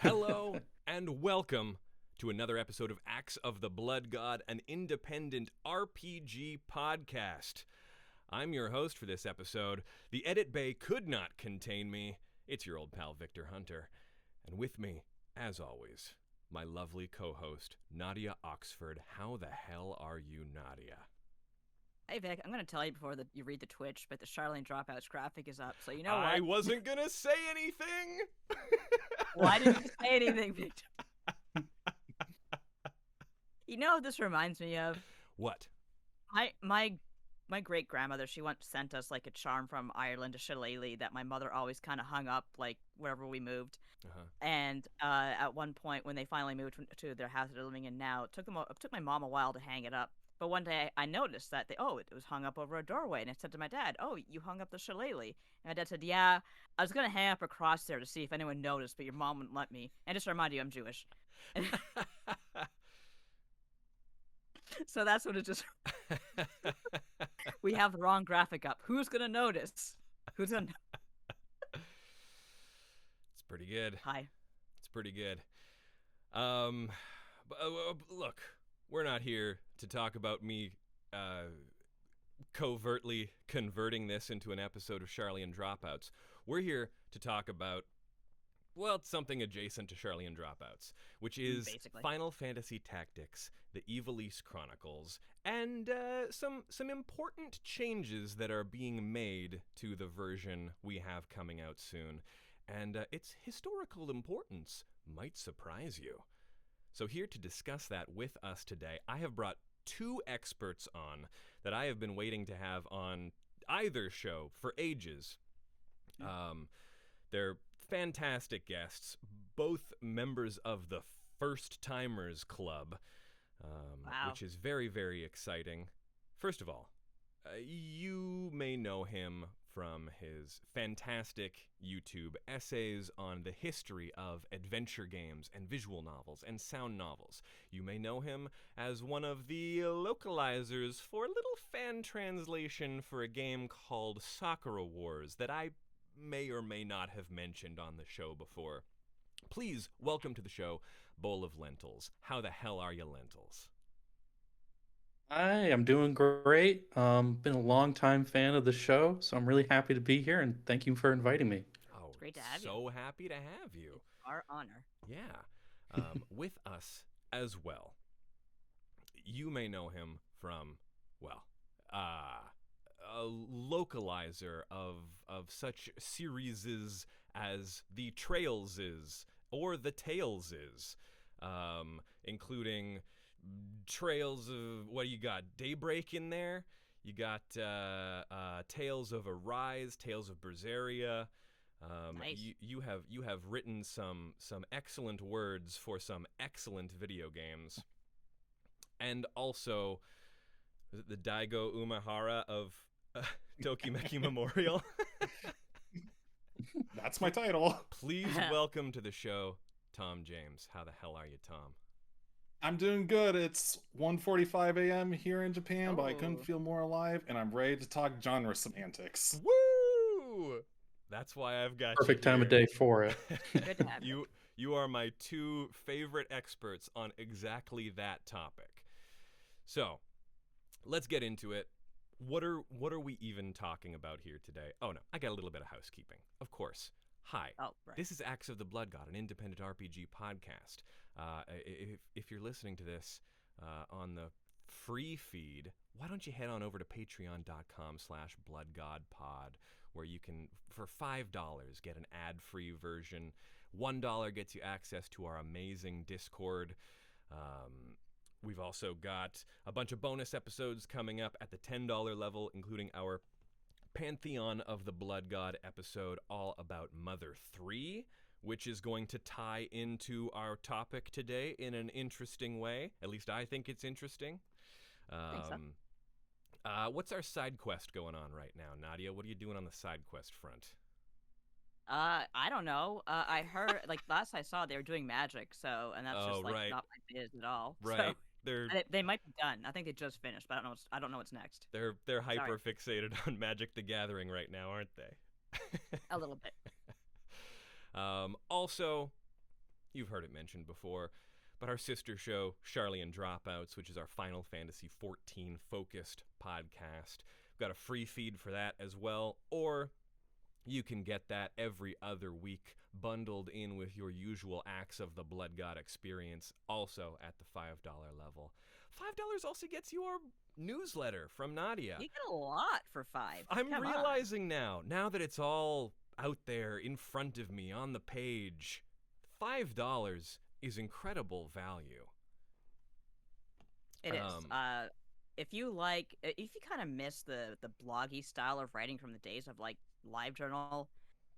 Hello and welcome to another episode of Axe of the Blood God, an independent RPG podcast. I'm your host for this episode. The edit bay could not contain me. It's your old pal Victor Hunter. And with me, as always, my lovely co-host, Nadia Oxford. How the hell are you, Nadia? Hey Vic, I'm going to tell you before you read the Twitch, but the Charlene Dropouts graphic is up, so you know what? I wasn't gonna say anything! Why didn't you say anything, Victor? You know what this reminds me of? What? My great-grandmother, she once sent us like a charm from Ireland, a shillelagh that my mother always kind of hung up like wherever we moved. And at one point when they finally moved to their house that they're living in now, it took my mom a while to hang it up. But one day I noticed that it was hung up over a doorway, and I said to my dad, "Oh, you hung up the shillelagh?" And my dad said, "Yeah, I was gonna hang up across there to see if anyone noticed, but your mom wouldn't let me." And just to remind you, I'm Jewish. So that's what it just. We have the wrong graphic up. Who's gonna notice? Who's gonna? It's pretty good. Hi. It's pretty good. Look, we're not here to talk about me covertly converting this into an episode of Charlene Dropouts. We're here to talk about, well, something adjacent to Charlene Dropouts, which is Basically. Final Fantasy Tactics, the Ivalice Chronicles, and some important changes that are being made to the version we have coming out soon. And its historical importance might surprise you. So here to discuss that with us today, I have brought two experts on that I have been waiting to have on either show for ages. They're fantastic guests, both members of the First Timers Club, Wow. which is very, very exciting. First of all, you may know him from his fantastic YouTube essays on the history of adventure games and visual novels and sound novels. You may know him as one of the localizers for a little fan translation for a game called Sakura Wars that I may or may not have mentioned on the show before. Please welcome to the show, BowlofLentils. How the hell are you, Lentils? Hi, I'm doing great. Been a long time fan of the show, so I'm really happy to be here, and thank you for inviting me. Oh, It's great to have you. so happy to have you. Our honor. Yeah. With us as well. You may know him from, well, a localizer of such series as the Trailses or the Taleses, including Trails of, what do you got? Daybreak in there. You got Tales of Arise, Tales of Berseria. Nice. You have written some excellent words for some excellent video games, and also is it the Daigo Umehara of Tokimeki Memorial? That's my title. Please welcome to the show, Tom James. How the hell are you, Tom? I'm doing good. It's 1:45 a.m. here in Japan, but I Oh. couldn't feel more alive, and I'm ready to talk genre semantics. Woo! That's why I've got Perfect you time of here. day for it. Good to have you. You are my two favorite experts on exactly that topic. So, let's get into it. What are we even talking about here today? Oh no, I got a little bit of housekeeping. Of course. Hi. Oh, right. This is Axe of the Blood God, an independent RPG podcast. If you're listening to this on the free feed, why don't you head on over to patreon.com/bloodgodpod, where you can, for $5, get an ad-free version. $1 gets you access to our amazing Discord. We've also got a bunch of bonus episodes coming up at the $10 level, including our Pantheon of the Blood God episode all about Mother 3, which is going to tie into our topic today in an interesting way. At least I think it's interesting. Think so. What's our side quest going on right now, Nadia? What are you doing on the side quest front? I don't know. I heard like last I saw they were doing magic, so and that's Oh, just like right. not my biz at all. Right. So, they might be done. I think they just finished, but I don't know what's next. They're hyper fixated on Magic the Gathering right now, aren't they? A little bit. Also, you've heard it mentioned before, but our sister show, Charlie and Dropouts, which is our Final Fantasy XIV focused podcast. We've got a free feed for that as well, or you can get that every other week bundled in with your usual Acts of the Blood God experience, also at the $5 level. $5 also gets you our newsletter from Nadia. You get a lot for $5. I'm realizing now that it's all out there in front of me on the page, $5 is incredible value. It is. If you kind of miss the bloggy style of writing from the days of like LiveJournal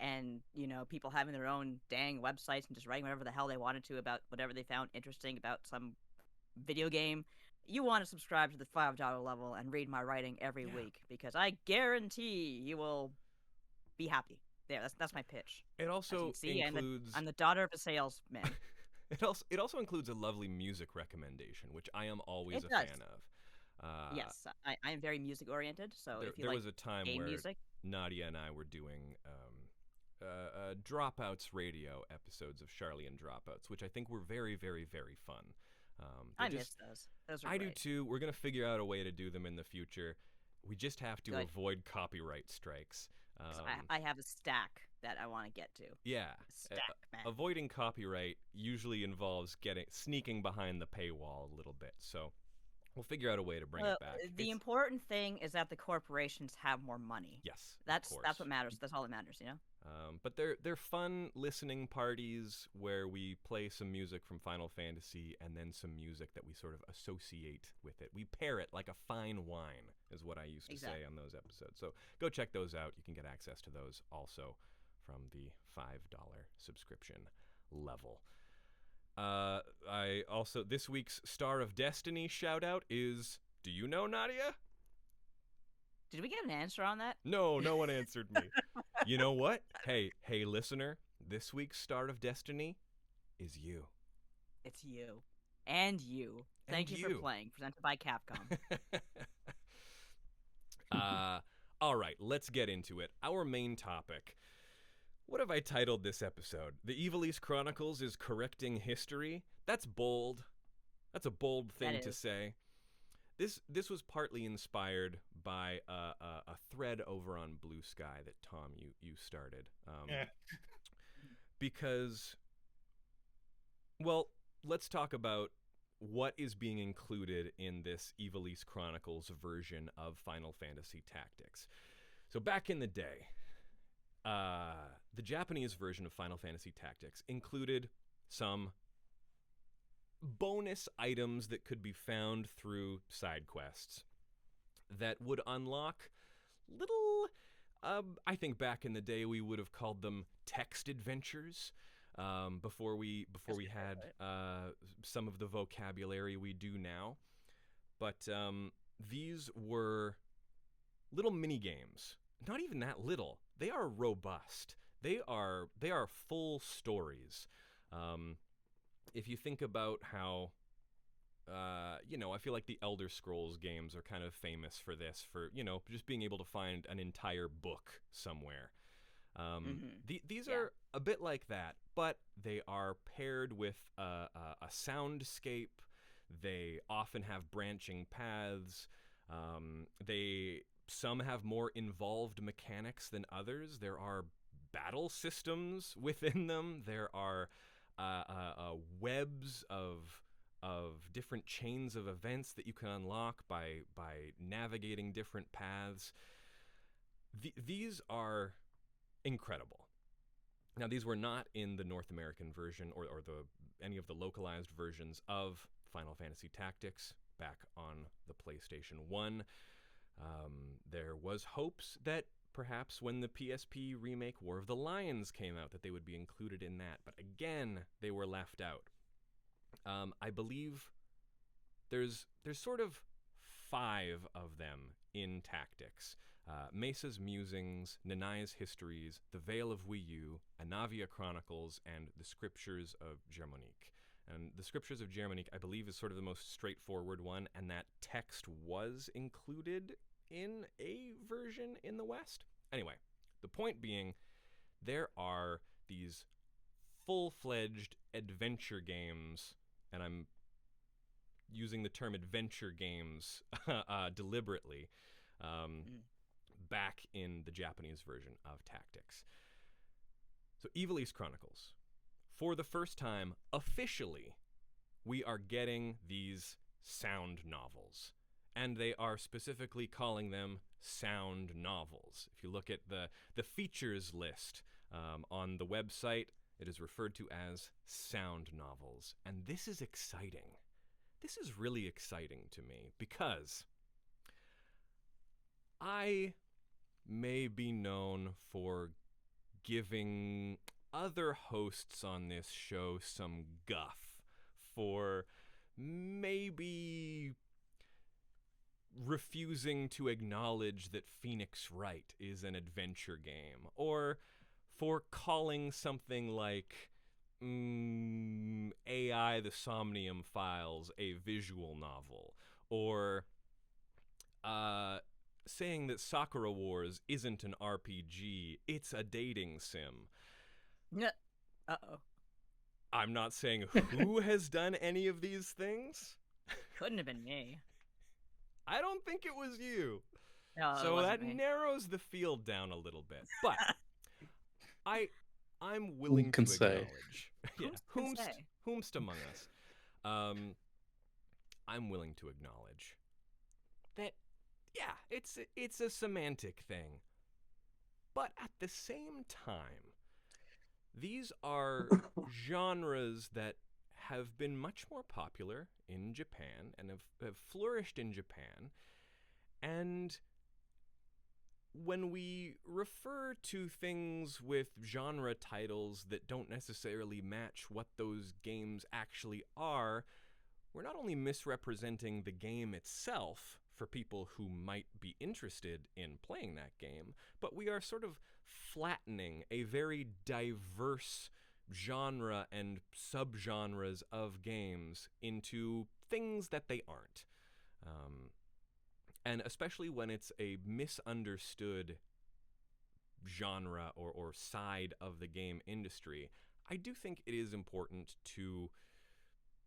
and, you know, people having their own dang websites and just writing whatever the hell they wanted to about whatever they found interesting about some video game, you want to subscribe to the $5 level and read my writing every week, because I guarantee you will be happy. There, that's my pitch. It also includes... I'm the daughter of a salesman. It also includes a lovely music recommendation, which I am always a fan of. Yes, I am very music oriented. So if you there like was a time where music, Nadia and I were doing Dropouts radio episodes of Charlie and Dropouts, which I think were very, very, very fun. I miss those. Those are I great. do too. We're going to figure out a way to do them in the future. We just have to Good. avoid copyright strikes. I have a stack that I want to get to. Yeah. Stack, man. Avoiding copyright usually involves sneaking behind the paywall a little bit. So we'll figure out a way to bring it back. The important thing is that the corporations have more money. Yes, that's what matters. That's all that matters, you know. But they're fun listening parties where we play some music from Final Fantasy and then some music that we sort of associate with it. We pair it like a fine wine, is what I used to say on those episodes. So go check those out. You can get access to those also from the $5 subscription level. I also, this week's Star of Destiny shout out is, do you know, Nadia? Did we get an answer on that? No one answered me. You know what? Hey, listener, this week's Star of Destiny is you. It's you. And you. Thank you for playing. Presented by Capcom. All right, let's get into it. Our main topic. What have I titled this episode? The Ivalice Chronicles is correcting history? That's bold. That's a bold thing to say. This was partly inspired by a thread over on Blue Sky that Tom you started, because, well, let's talk about what is being included in this Ivalice Chronicles version of Final Fantasy Tactics. So back in the day, the Japanese version of Final Fantasy Tactics included some bonus items that could be found through side quests that would unlock little, I think back in the day we would have called them text adventures, before we had some of the vocabulary we do now. But these were little mini games. Not even that little. They are robust. They are full stories. If you think about how, I feel like the Elder Scrolls games are kind of famous for this, for, just being able to find an entire book somewhere. These are a bit like that, but they are paired with a soundscape. They often have branching paths. Some have more involved mechanics than others. There are battle systems within them. There are webs of different chains of events that you can unlock by navigating different paths. These are incredible. Now, these were not in the North American version or any of the localized versions of Final Fantasy Tactics back on the PlayStation 1. There was hopes that perhaps when the PSP remake War of the Lions came out that they would be included in that, but again, they were left out. I believe there's sort of 5 of them in Tactics. Mesa's Musings, Nanai's Histories, The Veil of Wii U, Ivalice Chronicles, and The Scriptures of Germonique. And The Scriptures of Germonique, I believe, is sort of the most straightforward one, and that text was included in a version in the West. Anyway, the point being, there are these full-fledged adventure games, and I'm using the term adventure games deliberately, back in the Japanese version of Tactics. So Ivalice Chronicles, for the first time, officially, we are getting these sound novels. And they are specifically calling them sound novels. If you look at the features list on the website, it is referred to as sound novels. And this is exciting. This is really exciting to me because I may be known for giving other hosts on this show some guff for maybe refusing to acknowledge that Phoenix Wright is an adventure game, or for calling something like AI the Somnium Files a visual novel, or saying that Sakura Wars isn't an RPG, it's a dating sim. Uh-oh. I'm not saying who has done any of these things. Couldn't have been me. I don't think it was you. No, so that me. narrows the field down a little bit. But I'm willing to acknowledge. Whomst among us. I'm willing to acknowledge that, yeah, it's a semantic thing. But at the same time, these are genres that have been much more popular in Japan and have flourished in Japan. And when we refer to things with genre titles that don't necessarily match what those games actually are, we're not only misrepresenting the game itself for people who might be interested in playing that game, but we are sort of flattening a very diverse genre and subgenres of games into things that they aren't. And especially when it's a misunderstood genre or side of the game industry, I do think it is important to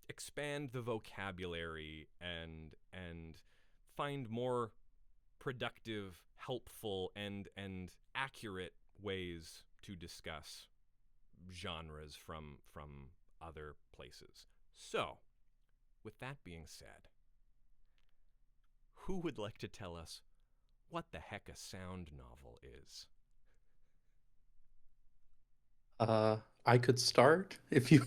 expand the vocabulary and find more productive, helpful, and accurate ways to discuss genres from other places. So, with that being said, who would like to tell us what the heck a sound novel is? I could start if you.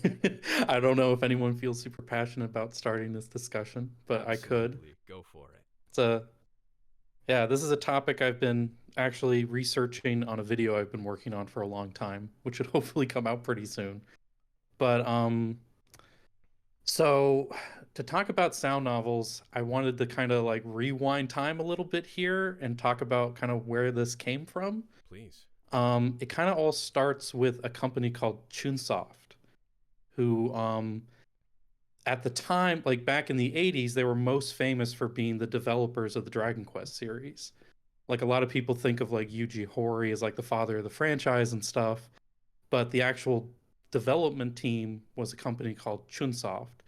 I don't know if anyone feels super passionate about starting this discussion, but Absolutely. I could. Go for it. This is a topic I've been actually researching on a video I've been working on for a long time, which should hopefully come out pretty soon. But so to talk about sound novels, I wanted to kind of like rewind time a little bit here and talk about kind of where this came from. Please. It kind of all starts with a company called Chunsoft, who at the time, like back in the 80s, they were most famous for being the developers of the Dragon Quest series. Like a lot of people think of like Yuji Horii as like the father of the franchise and stuff, but the actual development team was a company called Chunsoft.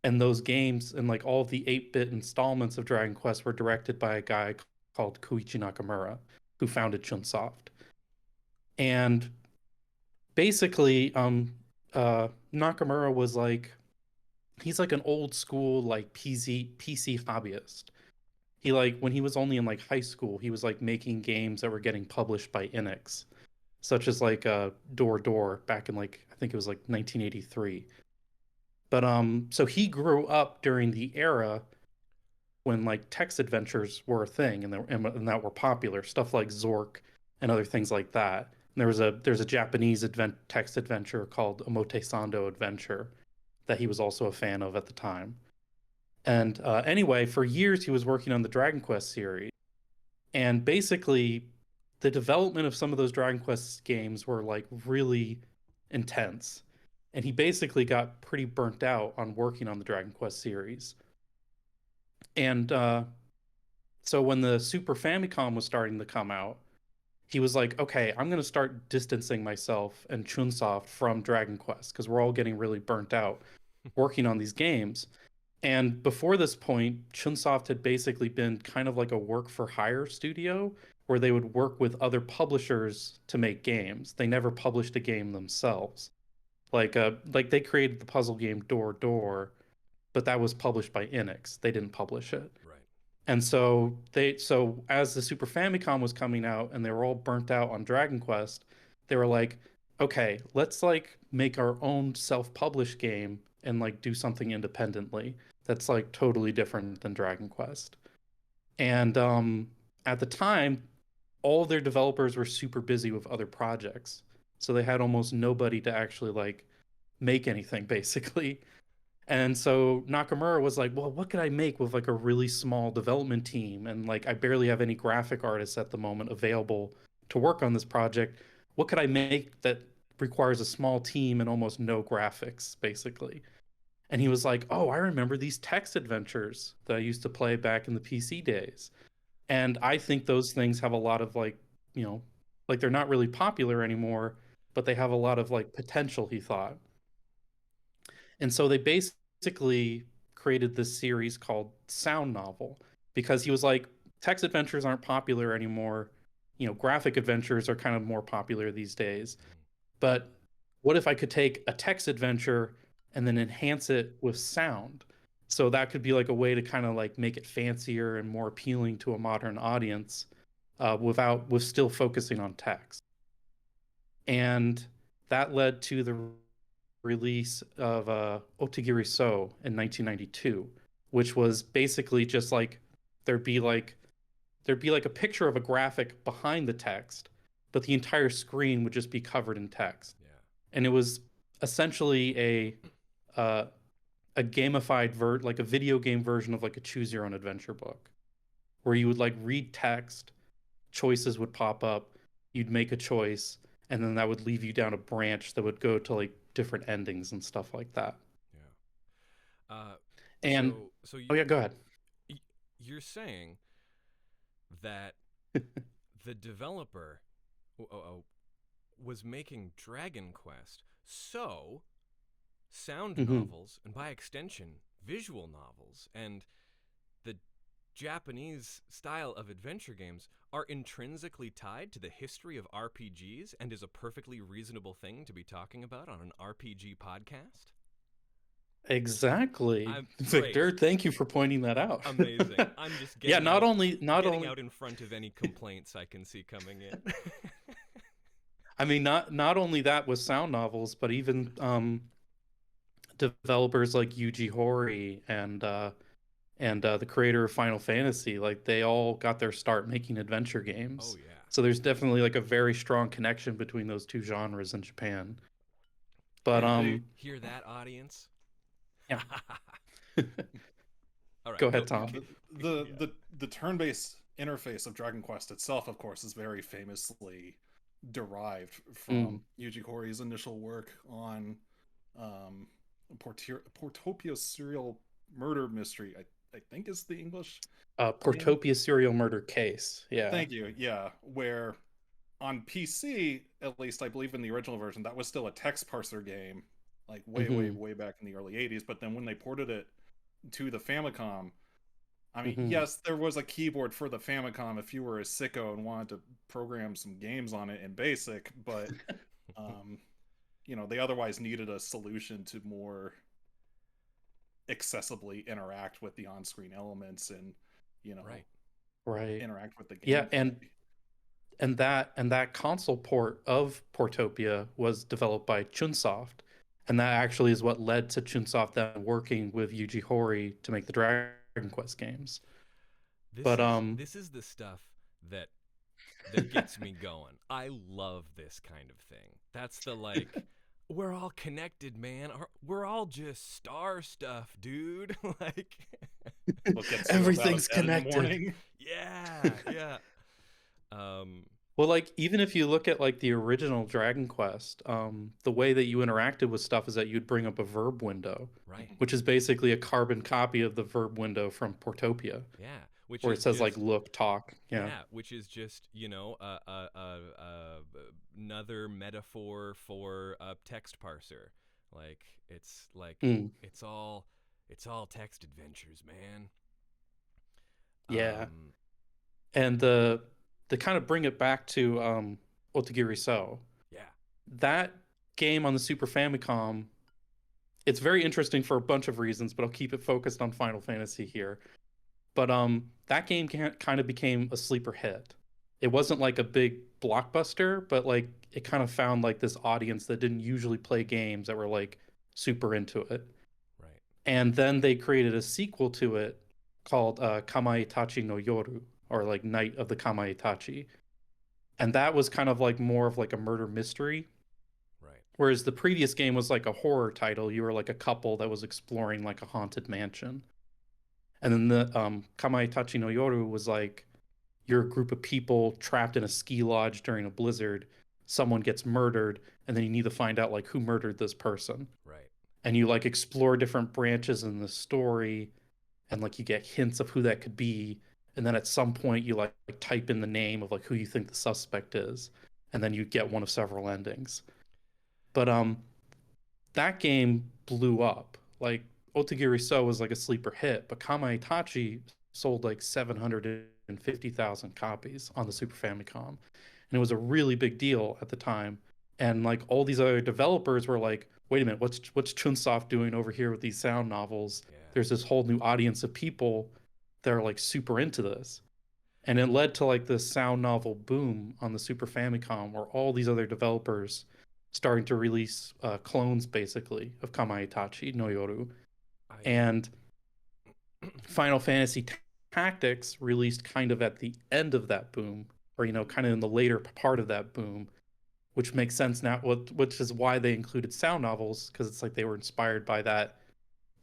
And those games and like all of the 8-bit installments of Dragon Quest were directed by a guy called Koichi Nakamura, who founded Chunsoft. And basically, Nakamura was like, he's like an old school like PC hobbyist. He like when he was only in like high school, he was like making games that were getting published by Enix, such as like Door Door back in like I think it was like 1983. But so he grew up during the era when like text adventures were a thing and that were popular, stuff like Zork and other things like that. And there's a Japanese text adventure called Omotesando Adventure that he was also a fan of at the time. And anyway, for years he was working on the Dragon Quest series. And basically, the development of some of those Dragon Quest games were like really intense. And he basically got pretty burnt out on working on the Dragon Quest series. And so when the Super Famicom was starting to come out, he was like, okay, I'm going to start distancing myself and Chunsoft from Dragon Quest because we're all getting really burnt out working on these games. And before this point, Chunsoft had basically been kind of like a work for hire studio where they would work with other publishers to make games. They never published a game themselves. Like they created the puzzle game Door Door, but that was published by Enix. They didn't publish it. Right. And so as the Super Famicom was coming out and they were all burnt out on Dragon Quest, they were like, okay, let's like make our own self-published game and like do something independently that's like totally different than Dragon Quest. And at the time, all their developers were super busy with other projects. So they had almost nobody to actually like make anything basically. And so Nakamura was like, well, what could I make with like a really small development team? And like, I barely have any graphic artists at the moment available to work on this project. What could I make that requires a small team and almost no graphics, basically? And he was like, oh, I remember these text adventures that I used to play back in the PC days. And I think those things have a lot of like, you know, like they're not really popular anymore, but they have a lot of like potential, he thought. And so they basically created this series called Sound Novel because he was like, text adventures aren't popular anymore. You know, graphic adventures are kind of more popular these days. But what if I could take a text adventure and then enhance it with sound? So that could be like a way to kind of like make it fancier and more appealing to a modern audience with still focusing on text. And that led to the release of Otagiri So in 1992, which was basically just like there'd be like a picture of a graphic behind the text, but the entire screen would just be covered in text. Yeah. And it was essentially a gamified like a video game version of like a choose your own adventure book, where you would like read text, choices would pop up, you'd make a choice, and then that would leave you down a branch that would go to like different endings and stuff like that. Yeah. So oh yeah, go ahead. You're saying that the developer was making Dragon Quest, so sound novels, and by extension, visual novels, and the Japanese style of adventure games are intrinsically tied to the history of RPGs and is a perfectly reasonable thing to be talking about on an RPG podcast? Exactly. Victor, thank you for pointing that out. Amazing. I'm just getting not only out in front of any complaints I can see coming in. I mean, not only that with sound novels, but even developers like Yuji Horii and the creator of Final Fantasy, like they all got their start making adventure games. Oh yeah. So there's definitely like a very strong connection between those two genres in Japan. But hear that, audience? Yeah. All right, go ahead, Tom. The turn-based interface of Dragon Quest itself, of course, is very famously derived from Yuji Horii's initial work on Portopia Serial Murder Mystery. I think is the English. Portopia Serial Murder Case. Yeah. Thank you. Yeah, where on PC, at least I believe in the original version, that was still a text parser game, like way back in the early 80s. But then when they ported it to the Famicom, I mean, yes, there was a keyboard for the Famicom if you were a sicko and wanted to program some games on it in BASIC, but you know, they otherwise needed a solution to more accessibly interact with the on-screen elements and, you know, right interact with the game. Yeah, and that console port of Portopia was developed by Chunsoft, and that actually is what led to Chunsoft then working with Yuji Horii to make the Dragon Quest games. This is the stuff that gets me going. I love this kind of thing. That's the like, we're all connected, man. We're all just star stuff, dude. Like, everything's connected. Yeah. Well, like, even if you look at like the original Dragon Quest, the way that you interacted with stuff is that you'd bring up a verb window, right? Which is basically a carbon copy of the verb window from Portopia. Yeah, which where is it says just, like look, talk. Yeah. which is just another metaphor for a text parser. Like it's like Mm. it's all text adventures, man. Yeah. And the kind of bring it back to Otogiri So. Yeah. That game on the Super Famicom, it's very interesting for a bunch of reasons, but I'll keep it focused on Final Fantasy here. But that game kind of became a sleeper hit. It wasn't like a big blockbuster, but like it kind of found like this audience that didn't usually play games that were like super into it. Right. And then they created a sequel to it called Kamaitachi no Yoru, or like Night of the Kamaitachi. And that was kind of like more of like a murder mystery. Right. Whereas the previous game was like a horror title. You were like a couple that was exploring like a haunted mansion. And then the Kamaitachi no Yoru was like you're a group of people trapped in a ski lodge during a blizzard. Someone gets murdered, and then you need to find out like who murdered this person. Right. And you like explore different branches in the story, and like you get hints of who that could be. And then at some point you like type in the name of like who you think the suspect is, and then you get one of several endings. But that game blew up. Like Otogiri So was like a sleeper hit, but Kamaitachi sold like 750,000 copies on the Super Famicom. And it was a really big deal at the time. And like all these other developers were like, wait a minute, what's Chunsoft doing over here with these sound novels? Yeah. There's this whole new audience of people that are like super into this. And it led to like this sound novel boom on the Super Famicom where all these other developers starting to release clones basically of Kamaitachi no Yoru. And Final Fantasy Tactics released kind of at the end of that boom, or kind of in the later part of that boom, which makes sense now, which is why they included sound novels, because it's like they were inspired by that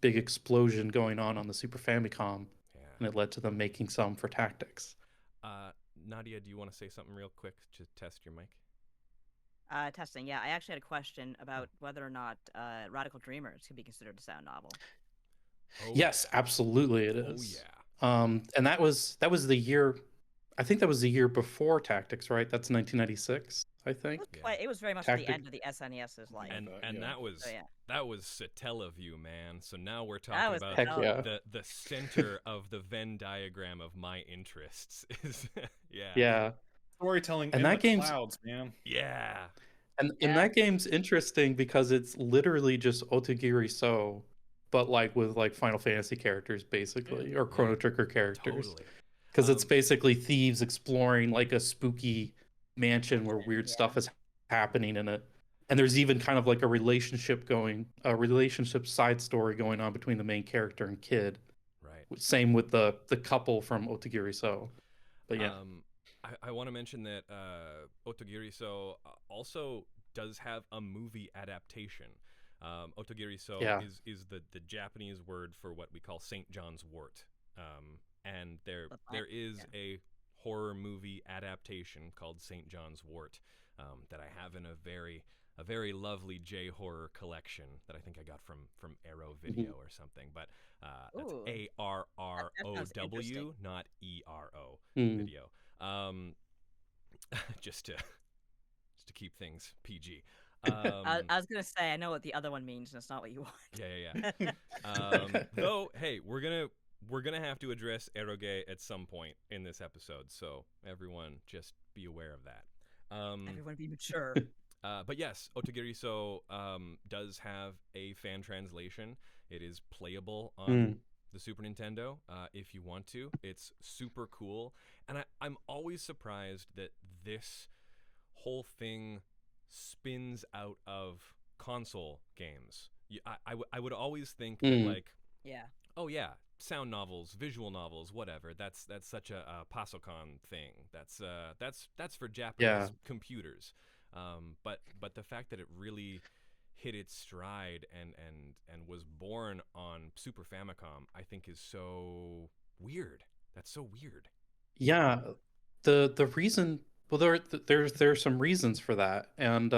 big explosion going on the Super Famicom, and it led to them making some for Tactics. Nadia, do you want to say something real quick to test your mic? Testing. Yeah, I actually had a question about whether or not Radical Dreamers could be considered a sound novel. Oh, yes, yeah. Absolutely it is. Oh yeah. And that was the year, I think that was the year before Tactics, right? That's 1996, I think. It was very much the end of the SNES's life. And that was that was Satellaview, man. So now we're talking about the center of the Venn diagram of my interests is Yeah. Storytelling and in that the clouds, man. Yeah. And that game's interesting because it's literally just Otogiri So, but like with like Final Fantasy characters basically, or Chrono Trigger characters. Totally. Because it's basically thieves exploring like a spooky mansion where weird stuff is happening in it. And there's even kind of like a relationship side story going on between the main character and kid. Right. Same with the couple from Otogiri So. But yeah. I want to mention that Otogiri So also does have a movie adaptation. Otogiri So is the Japanese word for what we call St. John's Wort. And there is a horror movie adaptation called St. John's Wort that I have in a very lovely J-horror collection that I think I got from Arrow Video or something. But that's ARROW, not ERO Video. Just to keep things PG. I was gonna say I know what the other one means, and it's not what you want. Yeah. Though, hey, we're gonna have to address eroge at some point in this episode, so everyone just be aware of that. Everyone be mature. But yes, Otogiri So does have a fan translation. It is playable on the Super Nintendo if you want to. It's super cool, and I'm always surprised that this whole thing spins out of console games. I would always think that like, oh yeah, sound novels, visual novels, whatever. That's such a Pasocon thing. That's for Japanese computers. But the fact that it really hit its stride and was born on Super Famicom, I think is so weird. That's so weird. Yeah, the reason, well, there's some reasons for that, and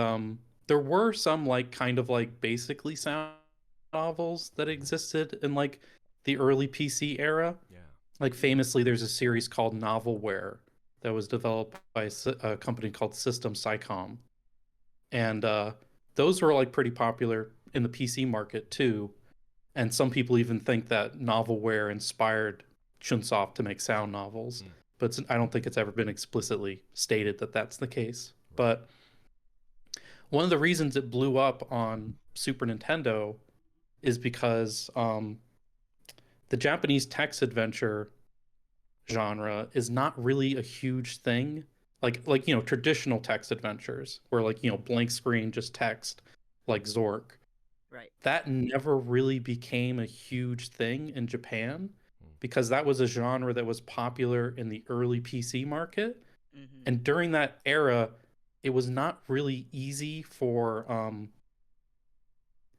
there were some like kind of like basically sound novels that existed in like the early PC era. Yeah. Like famously, there's a series called Novelware that was developed by a company called System Psycom, and those were like pretty popular in the PC market too. And some people even think that Novelware inspired Chunsoft to make sound novels, but I don't think it's ever been explicitly stated that that's the case. But one of the reasons it blew up on Super Nintendo is because the Japanese text adventure genre is not really a huge thing. Like traditional text adventures where like blank screen just text like Zork. Right. That never really became a huge thing in Japan because that was a genre that was popular in the early PC market. Mm-hmm. And during that era, it was not really easy for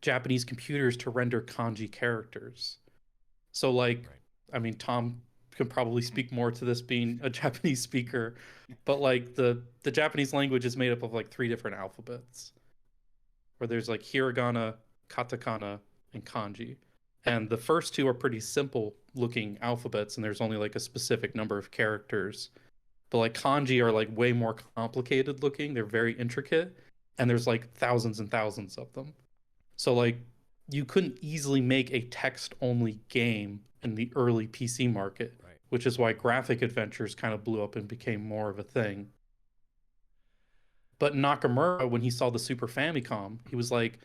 Japanese computers to render kanji characters. So like, I mean, Tom can probably speak more to this being a Japanese speaker, but like the Japanese language is made up of like 3 different alphabets, where there's like hiragana, katakana, and kanji. And the first 2 are pretty simple looking alphabets, and there's only like a specific number of characters. But like kanji are like way more complicated looking. They're very intricate, and there's like thousands and thousands of them. So like you couldn't easily make a text only game in the early PC market, which is why graphic adventures kind of blew up and became more of a thing. But Nakamura, when he saw the Super Famicom, he was like,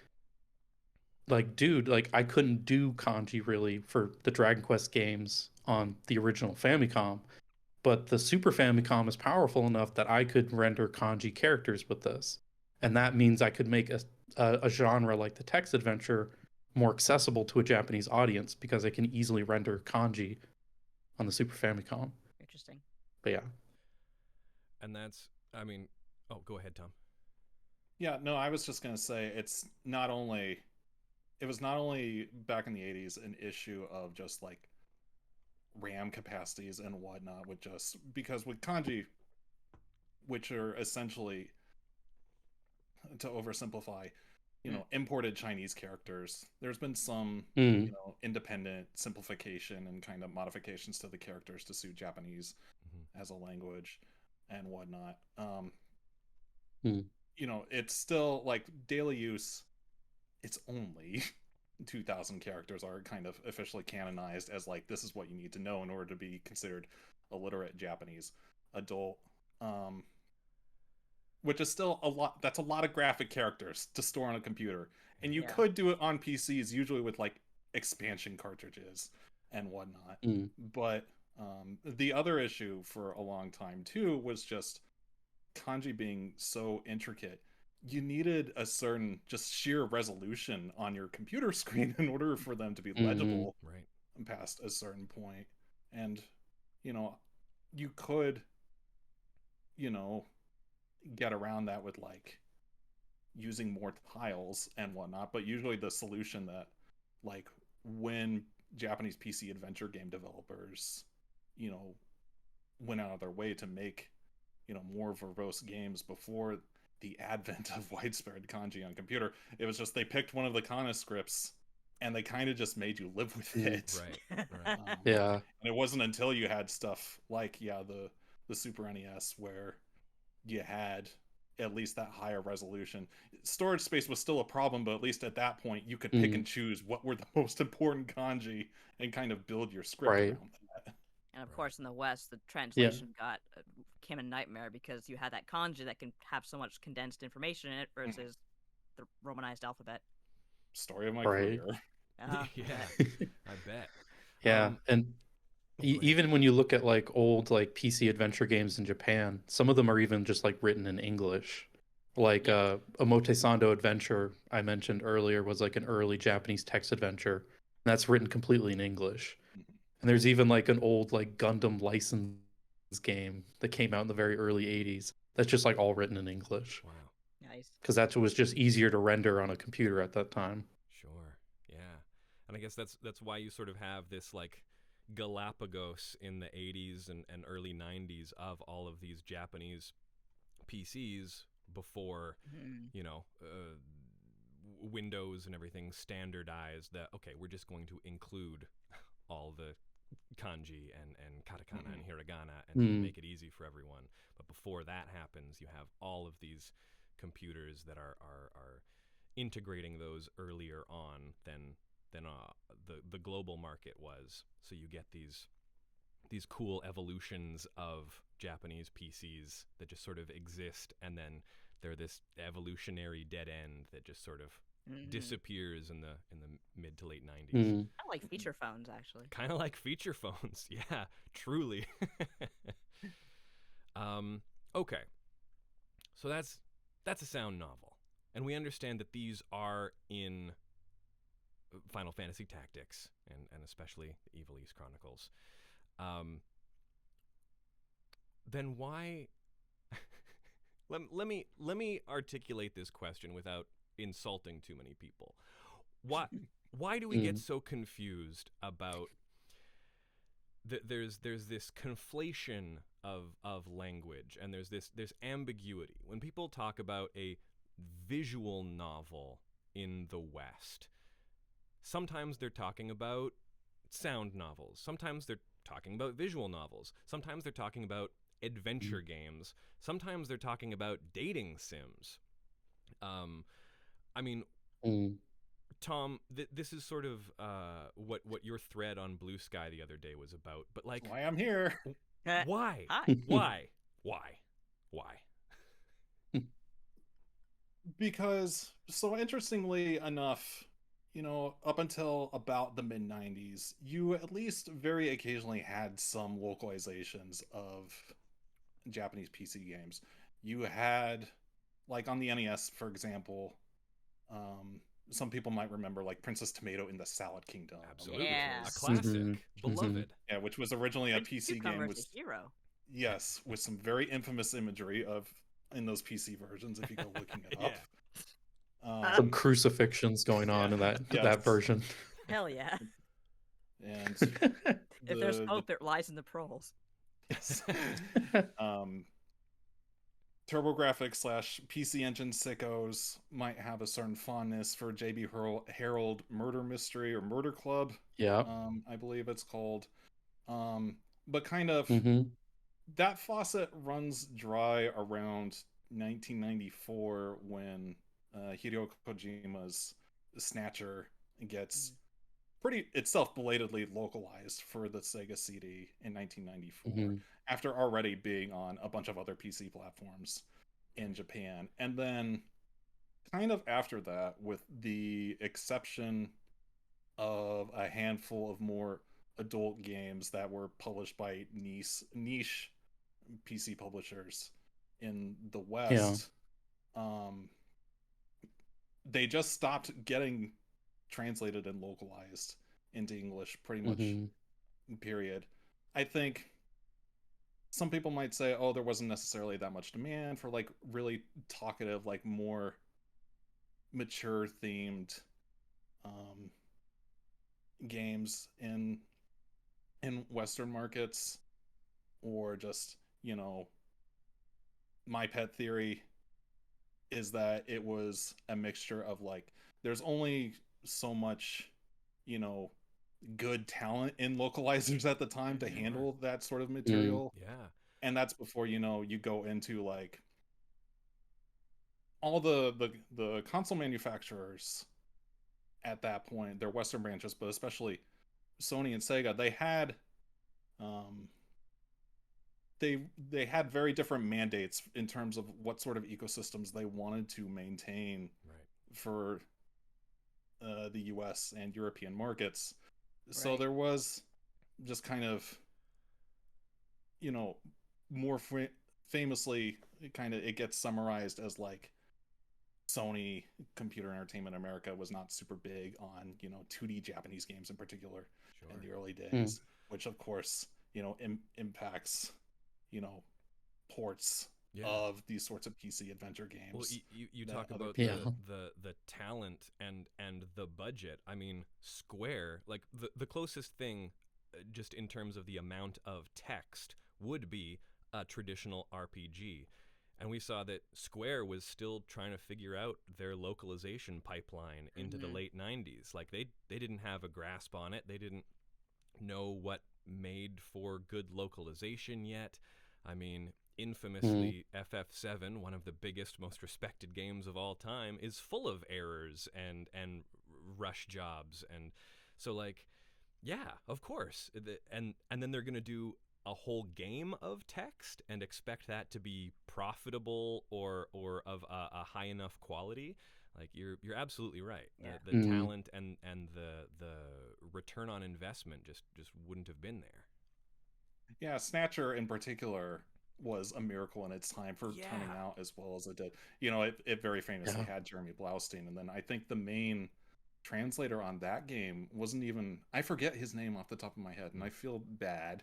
dude, like I couldn't do kanji really for the Dragon Quest games on the original Famicom, but the Super Famicom is powerful enough that I could render kanji characters with this. And that means I could make a genre like the text adventure more accessible to a Japanese audience because I can easily render kanji on the Super Famicom. Interesting. But yeah. And that's, I mean, oh, go ahead, Tom. Yeah, no, I was just going to say it was not only back in the 80s an issue of just like RAM capacities and whatnot, with just because with kanji, which are essentially, to oversimplify, imported Chinese characters, there's been some independent simplification and kind of modifications to the characters to suit Japanese as a language and whatnot. It's still like daily use, it's only 2,000 characters are kind of officially canonized as like this is what you need to know in order to be considered a literate Japanese adult, which is still a lot. That's a lot of graphic characters to store on a computer, and you could do it on PCs usually with like expansion cartridges and whatnot. But the other issue for a long time too was just kanji being so intricate. You needed a certain just sheer resolution on your computer screen in order for them to be legible past a certain point. And you could get around that with like using more tiles and whatnot, but usually the solution that like when Japanese PC adventure game developers went out of their way to make more verbose games before the advent of widespread kanji on computer, it was just they picked one of the kana scripts and they kind of just made you live with it. Yeah. And it wasn't until you had stuff like the Super NES where you had at least that higher resolution. Storage space was still a problem, but at least at that point you could pick and choose what were the most important kanji and kind of build your script around that. And of course in the West the translation became a nightmare because you had that kanji that can have so much condensed information in it versus the Romanized alphabet. Story of my career. Yeah, I bet. Yeah, and even when you look at like old like PC adventure games in Japan, some of them are even just like written in English. Like Omote Sando Adventure I mentioned earlier was like an early Japanese text adventure, and that's written completely in English. And there's even like an old like Gundam license game that came out in the very early 80s that's just like all written in English. Wow. Nice. Because that was just easier to render on a computer at that time. Sure. Yeah. And I guess that's why you sort of have this like Galapagos in the 80s and early 90s of all of these Japanese PCs before Windows and everything standardized that okay, we're just going to include all the kanji and katakana and hiragana and make it easy for everyone. But before that happens, you have all of these computers that are integrating those earlier on than the global market was. So you get these cool evolutions of Japanese PCs that just sort of exist, and then they're this evolutionary dead end that just sort of disappears in the mid to late 90s. Kind of like feature phones, actually. Kind of like feature phones, yeah, truly. Okay, so that's a sound novel, and we understand that these are in Final Fantasy Tactics and especially the Ivalice Chronicles. Then why? let me articulate this question without insulting too many people. Why do we get so confused about there's this conflation of language, and there's ambiguity when people talk about a visual novel in the West? Sometimes they're talking about sound novels. Sometimes they're talking about visual novels. Sometimes they're talking about adventure games. Sometimes they're talking about dating sims. I mean, Tom, this is sort of what your thread on Blue Sky the other day was about. But like, why I'm here? Why? Hi. Why? Because, so interestingly enough, up until about the mid 90s, you at least very occasionally had some localizations of Japanese PC games. You had, like on the NES, for example, some people might remember like Princess Tomato in the Salad Kingdom. Absolutely. Yeah. A classic. Beloved. Yeah, which was originally a PC game with a hero. Yes, with some very infamous imagery in those PC versions if you go looking it up. Some crucifixions going on in that version. Hell yeah. And if there's hope, it lies in the proles. Yes. TurboGrafx / PC Engine sickos might have a certain fondness for J.B. Harold Murder Mystery or Murder Club. Yeah. I believe it's called. But kind of that faucet runs dry around 1994 when Hideo Kojima's Snatcher gets itself belatedly localized for the Sega CD in 1994 after already being on a bunch of other PC platforms in Japan. And then kind of after that, with the exception of a handful of more adult games that were published by niche PC publishers in the West, they just stopped getting translated and localized into English pretty much, period. I think some people might say, oh, there wasn't necessarily that much demand for like really talkative, like more mature themed games in Western markets, or just, my pet theory is that it was a mixture of like, there's only so much, good talent in localizers at the time to handle that sort of material. Yeah. And that's before, you go into like all the console manufacturers at that point, their Western branches, but especially Sony and Sega, they had they had very different mandates in terms of what sort of ecosystems they wanted to maintain for the US and European markets. So there was just kind of, more famously, it gets summarized as like Sony Computer Entertainment America was not super big on 2D Japanese games in particular in the early days, which of course impacts ports of these sorts of PC adventure games. Well, you talk about the talent and the budget. I mean, Square, like the closest thing, just in terms of the amount of text, would be a traditional RPG. And we saw that Square was still trying to figure out their localization pipeline into the late 90s. Like they didn't have a grasp on it. They didn't know what made for good localization yet. I mean, infamously, FF7, one of the biggest, most respected games of all time, is full of errors and rush jobs, and so like, yeah, of course, and then they're gonna do a whole game of text and expect that to be profitable or of a high enough quality. Like you're absolutely right. Yeah. The talent and the return on investment just wouldn't have been there. Yeah, Snatcher in particular was a miracle in its time for turning out as well as it did. You know, it very famously had Jeremy Blaustein, and then I think the main translator on that game wasn't even, I forget his name off the top of my head, and I feel bad,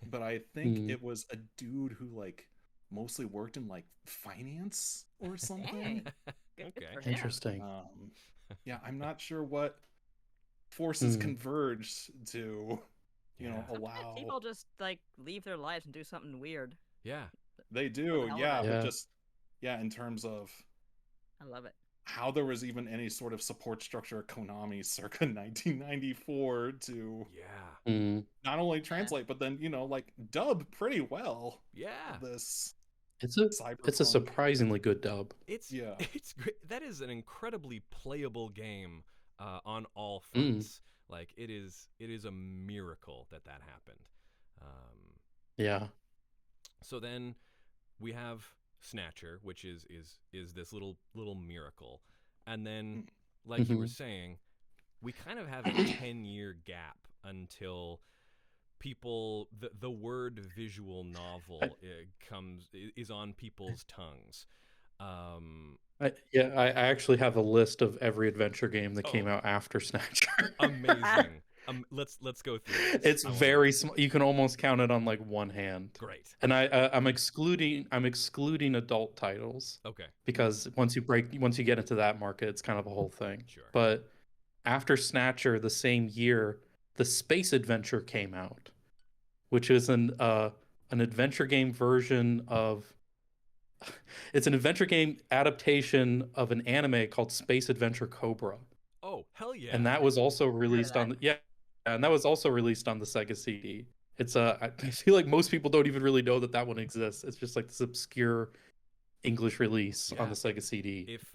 but I think it was a dude who like mostly worked in like finance or something. Okay, interesting. Yeah, I'm not sure what forces converged to, you know, allow people just like leave their lives and do something weird. Yeah, they do. Yeah, Yeah. but just in terms of I love it. how there was even any sort of support structure at Konami circa 1994 to not only translate but then, you know, like dub pretty well. Yeah. This It's a surprisingly good dub. It's great. That is an incredibly playable game on all fronts. Like it is a miracle that happened. Yeah. So then we have Snatcher, which is this little miracle, and then like you were saying, we kind of have a 10-year gap until people the word visual novel is on people's tongues. I actually have a list of every adventure game that came out after Snatcher. Amazing. Let's go through this. It's very small. You can almost count it on like one hand. Great. And I'm excluding adult titles. Okay. Because once you get into that market, it's kind of a whole thing. Sure. But after Snatcher, the same year, the Space Adventure came out, which is an adventure game version of. It's an adventure game adaptation of an anime called Space Adventure Cobra. Oh, hell yeah. And that was also released on and that was also released on the Sega CD. It's I feel like most people don't even really know that one exists. It's just like this obscure English release on the Sega CD. If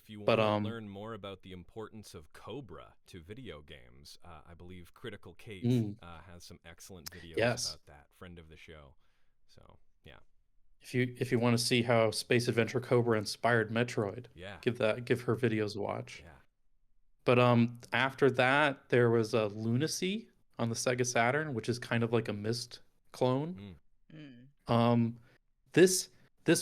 you want to learn more about the importance of Cobra to video games, I believe Critical Kate has some excellent videos about that. Friend of the show. So, yeah. If you want to see how Space Adventure Cobra inspired Metroid, give her videos a watch. Yeah. But after that, there was a Lunacy on the Sega Saturn, which is kind of like a Myst clone. This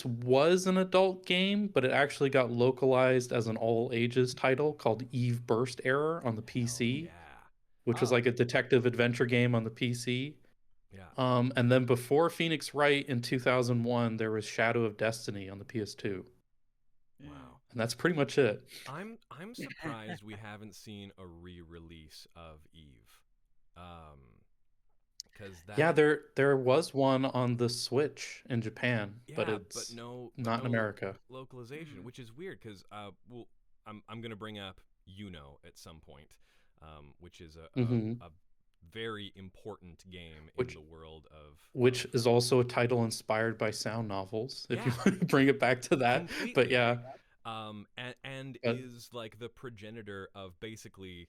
was an adult game, but it actually got localized as an all ages title called Eve Burst Error on the PC, which was like a detective adventure game on the PC. Yeah. And then before Phoenix Wright in 2001, there was Shadow of Destiny on the PS2. Wow. And that's pretty much it. I'm surprised we haven't seen a re-release of Eve. There was one on the Switch in Japan, but it's not in America. Localization, which is weird because I'm going to bring up at some point, which is a very important game in the world of which is also a title inspired by sound novels, if you want to bring it back to that. Completely. But and is like the progenitor of basically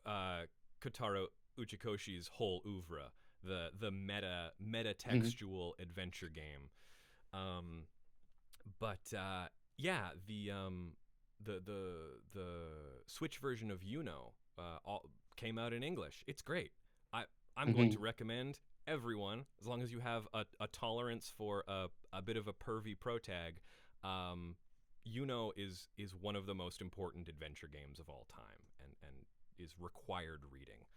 Kotaro Uchikoshi's whole oeuvre, the meta textual adventure game. The Switch version of came out in English. It's great. I'm going to recommend everyone, as long as you have a tolerance for a bit of a pervy protag, is one of the most important adventure games of all time and is required reading.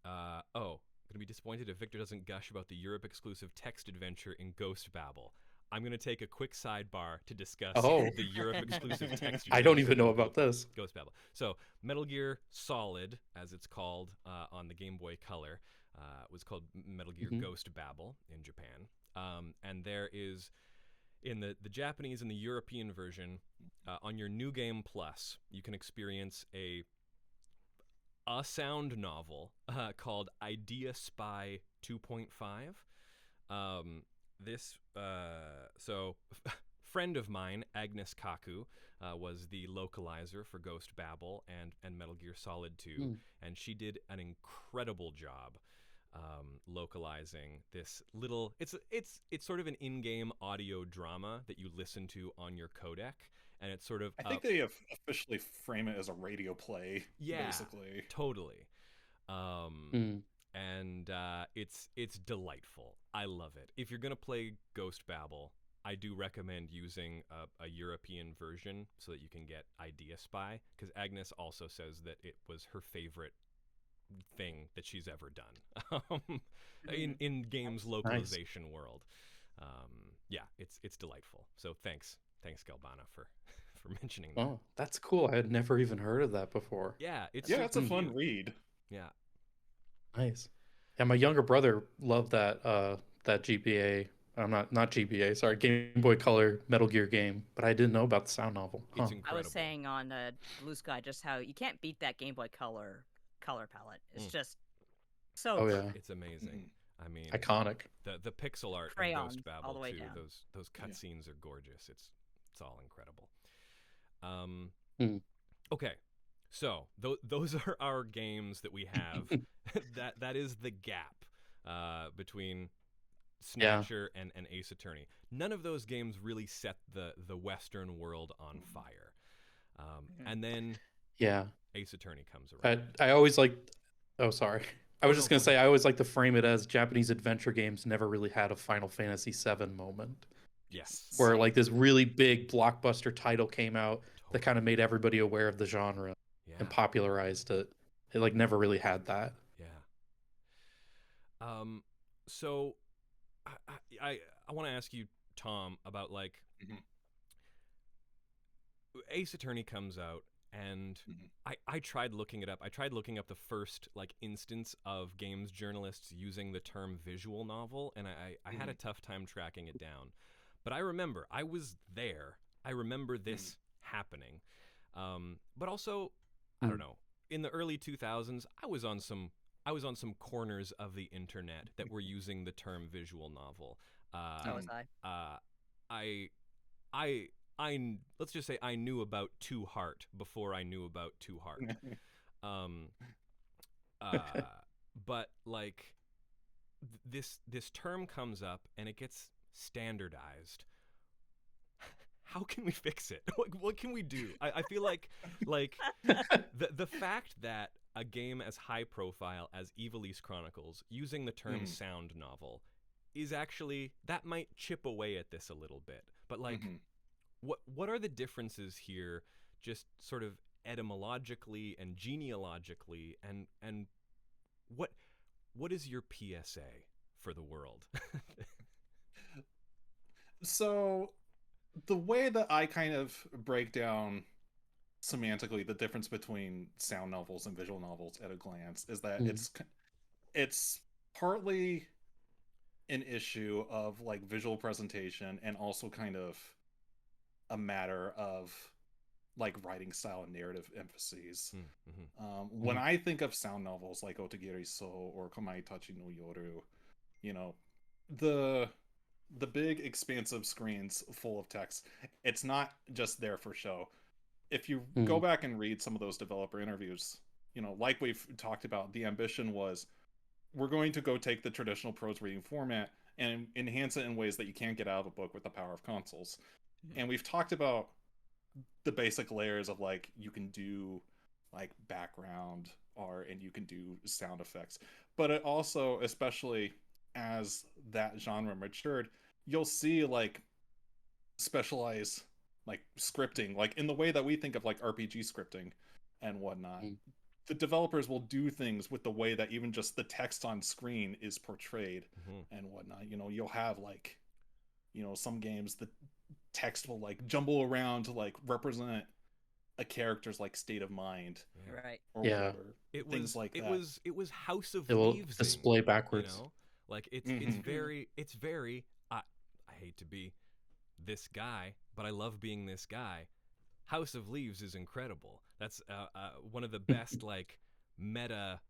Gonna be disappointed if Victor doesn't gush about the Europe exclusive text adventure in Ghost Babel. I'm going to take a quick sidebar to discuss the Europe exclusive text. I don't even know about this. Ghost Babel. So, Metal Gear Solid, as it's called on the Game Boy Color, was called Metal Gear Ghost Babel in Japan. And there is, in the Japanese and the European version, on your New Game Plus, you can experience a a sound novel called Idea Spy 2.5. So friend of mine, Agnes Kaku, was the localizer for Ghost Babel and Metal Gear Solid 2, and she did an incredible job localizing this little. It's sort of an in-game audio drama that you listen to on your codec, and it's sort of. I think they have officially frame it as a radio play. Yeah, basically. Totally. And it's delightful. I love it. If you're gonna play Ghost Babel, I do recommend using a European version so that you can get Idea Spy, because Agnes also says that it was her favorite thing that she's ever done in games localization world. Yeah, it's delightful. So thanks Galvana for mentioning that. Oh, that's cool. I had never even heard of that before. Yeah, it's a fun read. Yeah. Nice. Yeah, my younger brother loved that that GBA. Not GBA. Sorry, Game Boy Color Metal Gear game. But I didn't know about the sound novel. It's incredible. I was saying on Blue Sky just how you can't beat that Game Boy Color palette. It's just so. Oh yeah, it's amazing. I mean, iconic. The pixel art in Ghost Babel all the way too. down. Those cutscenes are gorgeous. It's all incredible. Okay, so those are our games that we have. that is the gap between Snatcher and Ace Attorney. None of those games really set the Western world on fire. And then Ace Attorney comes around. I always liked. Oh, sorry. I was just gonna say I always like to frame it as Japanese adventure games never really had a Final Fantasy VII moment. Yes. Where like this really big blockbuster title came out that kind of made everybody aware of the genre and popularized it. It like never really had that. Yeah. So I want to ask you, Tom, about like Ace Attorney comes out, and I tried looking it up. I tried looking up the first like instance of games journalists using the term visual novel, and I had a tough time tracking it down. But I remember I was there. I remember this happening. But also, I don't know. In the early 2000s, I was on some corners of the internet that were using the term visual novel. So was I let's just say I knew about Two Heart before I knew about Two Heart. But like this term comes up and it gets standardized. How can we fix it? What can we do? I feel like the fact that a game as high profile as Ivalice Chronicles using the term sound novel is actually, that might chip away at this a little bit. But like what are the differences here, just sort of etymologically and genealogically, and what is your PSA for the world? So the way that I kind of break down semantically the difference between sound novels and visual novels at a glance is that it's partly an issue of like visual presentation and also kind of a matter of like writing style and narrative emphases. When I think of sound novels like Otagiri So or Komaitachi no Yoru, you know, the big expansive screens full of text, it's not just there for show. If you go back and read some of those developer interviews, you know, like we've talked about, the ambition was we're going to go take the traditional prose reading format and enhance it in ways that you can't get out of a book with the power of consoles. And we've talked about the basic layers of like, you can do like background art and you can do sound effects, but it also, especially as that genre matured, you'll see like specialized like scripting, like in the way that we think of like RPG scripting and whatnot. The developers will do things with the way that even just the text on screen is portrayed and whatnot. You know, you'll have like, you know, some games the text will like jumble around to like represent a character's like state of mind, right? Or whatever. Things like that. It was House of It will Leaves display backwards. You know? Like it's very I hate to be this guy, but I love being this guy. House of Leaves is incredible. That's one of the best like meta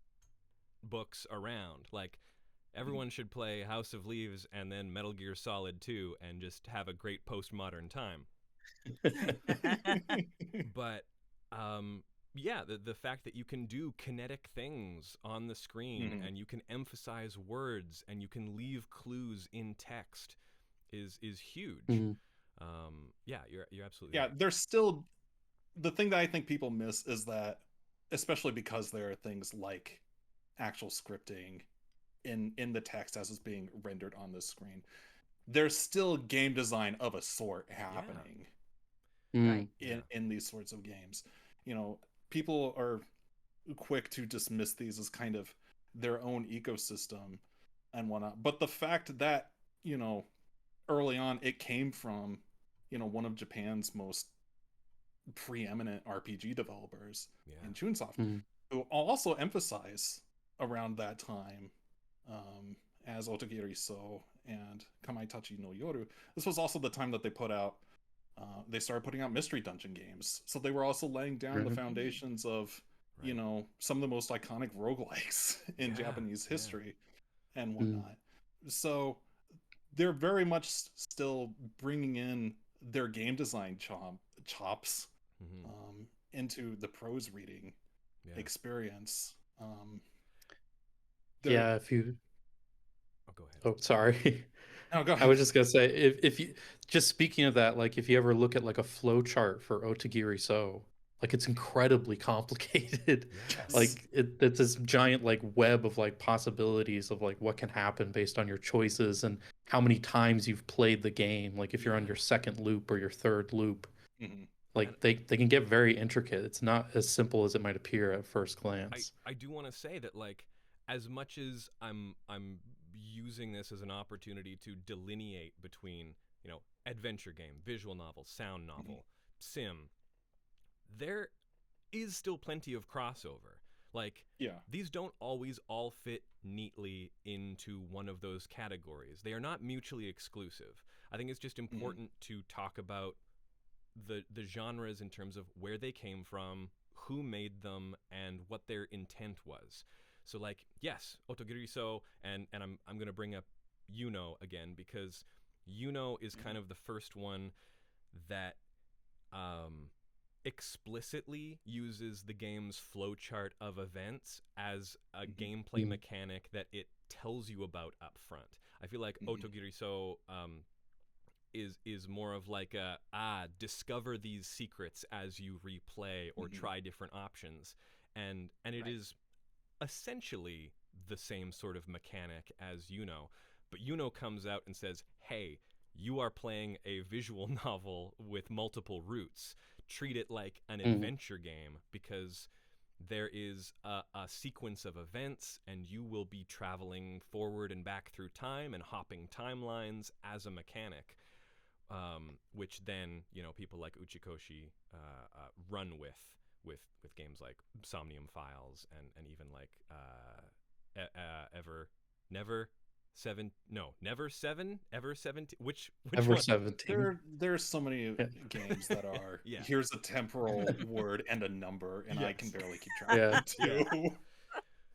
books around. Like, everyone should play House of Leaves and then Metal Gear Solid 2 and just have a great postmodern time. But yeah, the fact that you can do kinetic things on the screen and you can emphasize words and you can leave clues in text is huge. Yeah, you're absolutely right. There's still the thing that I think people miss is that, especially because there are things like actual scripting in the text as it's being rendered on the screen, there's still game design of a sort happening in these sorts of games. You know, people are quick to dismiss these as kind of their own ecosystem and whatnot, but the fact that, you know, early on it came from, you know, one of Japan's most preeminent RPG developers in Chunsoft, who also emphasize around that time, as Otogiri So and Kamaitachi no Yoru, this was also the time that they they started putting out mystery dungeon games. So they were also laying down the foundations of, you know, some of the most iconic roguelikes in Japanese history and whatnot. So they're very much still bringing in their game design chops into the prose reading experience. If you... Oh, go ahead. Oh, sorry. No, go ahead. I was just gonna say, if you just speaking of that, like if you ever look at like a flow chart for Otogiri So, like it's incredibly complicated. Like it's this giant like web of like possibilities of like what can happen based on your choices and how many times you've played the game. Like if you're on your second loop or your third loop, like they can get very intricate. It's not as simple as it might appear at first glance. I do want to say that, like, as much as I'm using this as an opportunity to delineate between, you know, adventure game, visual novel, sound novel, sim, there is still plenty of crossover. Like, these don't always all fit neatly into one of those categories. They are not mutually exclusive. I think it's just important to talk about the genres in terms of where they came from, who made them, and what their intent was. So, like, yes, Otogiri So, and I'm going to bring up Yuno again, because Yuno is kind of the first one that explicitly uses the game's flowchart of events as a gameplay mechanic that it tells you about up front. I feel like Otogiri So is more of like discover these secrets as you replay or try different options, and it is essentially the same sort of mechanic as Yuno, but Yuno comes out and says, hey, you are playing a visual novel with multiple routes. Treat it like an adventure game, because there is a sequence of events and you will be traveling forward and back through time and hopping timelines as a mechanic, which then, you know, people like Uchikoshi run with games like Somnium Files and even like Ever 17, which Ever one? 17. There's so many games that are here's a temporal word and a number, and I can barely keep track of it too.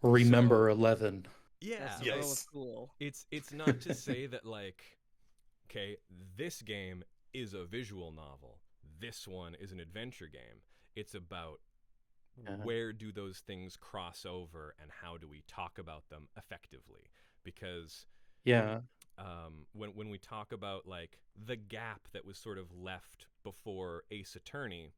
Remember 11. That's cool. It's not to say that, like, okay, this game is a visual novel, this one is an adventure game. It's about where do those things cross over and how do we talk about them effectively? Because when we talk about like the gap that was sort of left before Ace Attorney,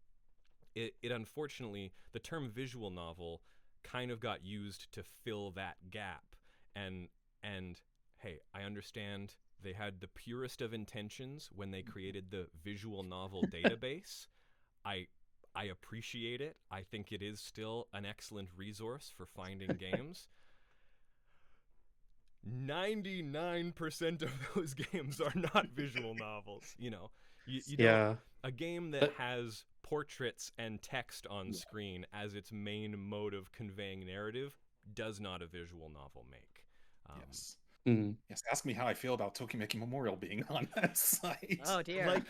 it unfortunately, the term visual novel kind of got used to fill that gap. And hey, I understand they had the purest of intentions when they created the visual novel database. I appreciate it. I think it is still an excellent resource for finding games. 99% of those games are not visual novels. You know, you don't, a game that has portraits and text on screen as its main mode of conveying narrative does not a visual novel make. Yes, ask me how I feel about Tokimeki Memorial being on that site. Oh dear. Like,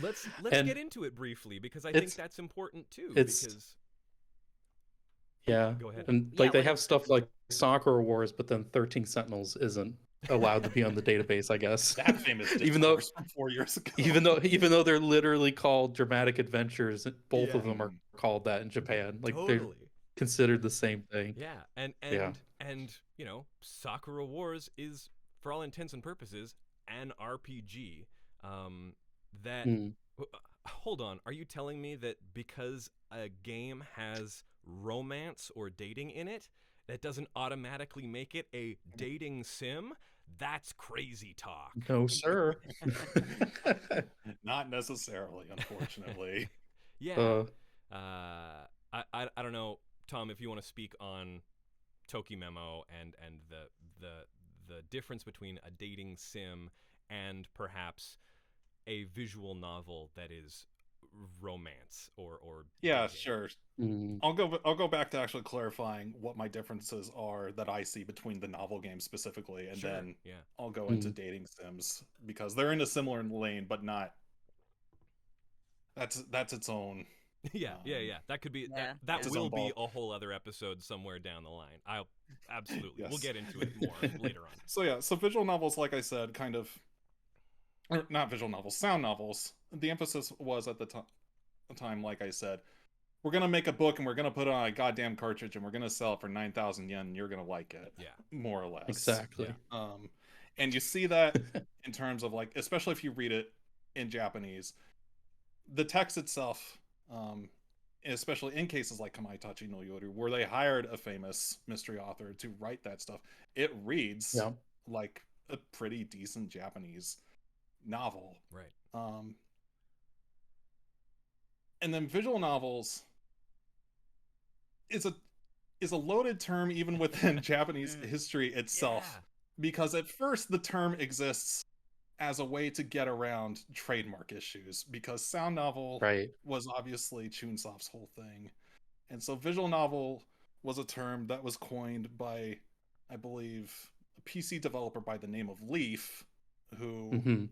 let's get into it briefly, because I think that's important too. Because Yeah, Go ahead. and Yeah, like they what have stuff like Sakura Wars, but then 13 Sentinels isn't allowed to be on the database, I guess. That famous even though discourse from 4 years ago. even though they're literally called dramatic adventures, both of Yeah. them are called that in Japan. Like they're Totally. considered the same thing. Yeah, Yeah. and you know, Sakura Wars is, for all intents and purposes, an RPG. That Mm. Hold on, are you telling me that because a game has romance or dating in it, that doesn't automatically make it a dating sim? That's crazy talk. No, sir. Not necessarily, unfortunately. Yeah. I don't know, Tom, if you want to speak on Toki Memo and the difference between a dating sim and perhaps a visual novel that is romance or Yeah, dating. sure. Mm. I'll go back to actually clarifying what my differences are that I see between the novel games specifically, and Sure, then yeah. I'll go into dating sims because they're in a similar lane, but not. That's its own. Yeah. That could be Yeah, that yeah. will be Ball. a whole other episode somewhere down the line. I'll absolutely. Yes. We'll get into it more later on. So visual novels, like I said, kind of, or not visual novels, sound novels. The emphasis was at the time, like I said, we're gonna make a book and we're gonna put it on a goddamn cartridge and we're gonna sell it for 9,000 yen and you're gonna like it. Yeah. More or less. Exactly. And you see that in terms of like, especially if you read it in Japanese, the text itself, especially in cases like Kamaitachi no Yoru, where they hired a famous mystery author to write that stuff, it reads like a pretty decent Japanese novel. Right. And then visual novels is a loaded term even within Japanese history itself, because at first the term exists as a way to get around trademark issues, because sound novel was obviously Chunsoft's whole thing. And so visual novel was a term that was coined by, I believe, a PC developer by the name of Leaf, who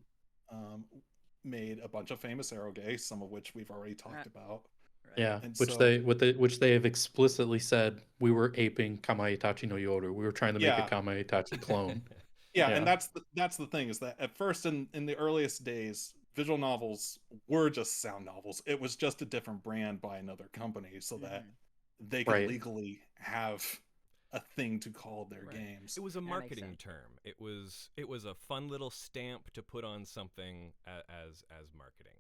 made a bunch of famous eroge, some of which we've already talked about. Right. Yeah, And which they have explicitly said we were aping Kamaitachi no Yoru. We were trying to make a Kamaitachi clone. And that's the thing, is that at first in the earliest days, visual novels were just sound novels. It was just a different brand by another company so that they could legally have a thing to call their games. It was a marketing term. It was a fun little stamp to put on something as marketing.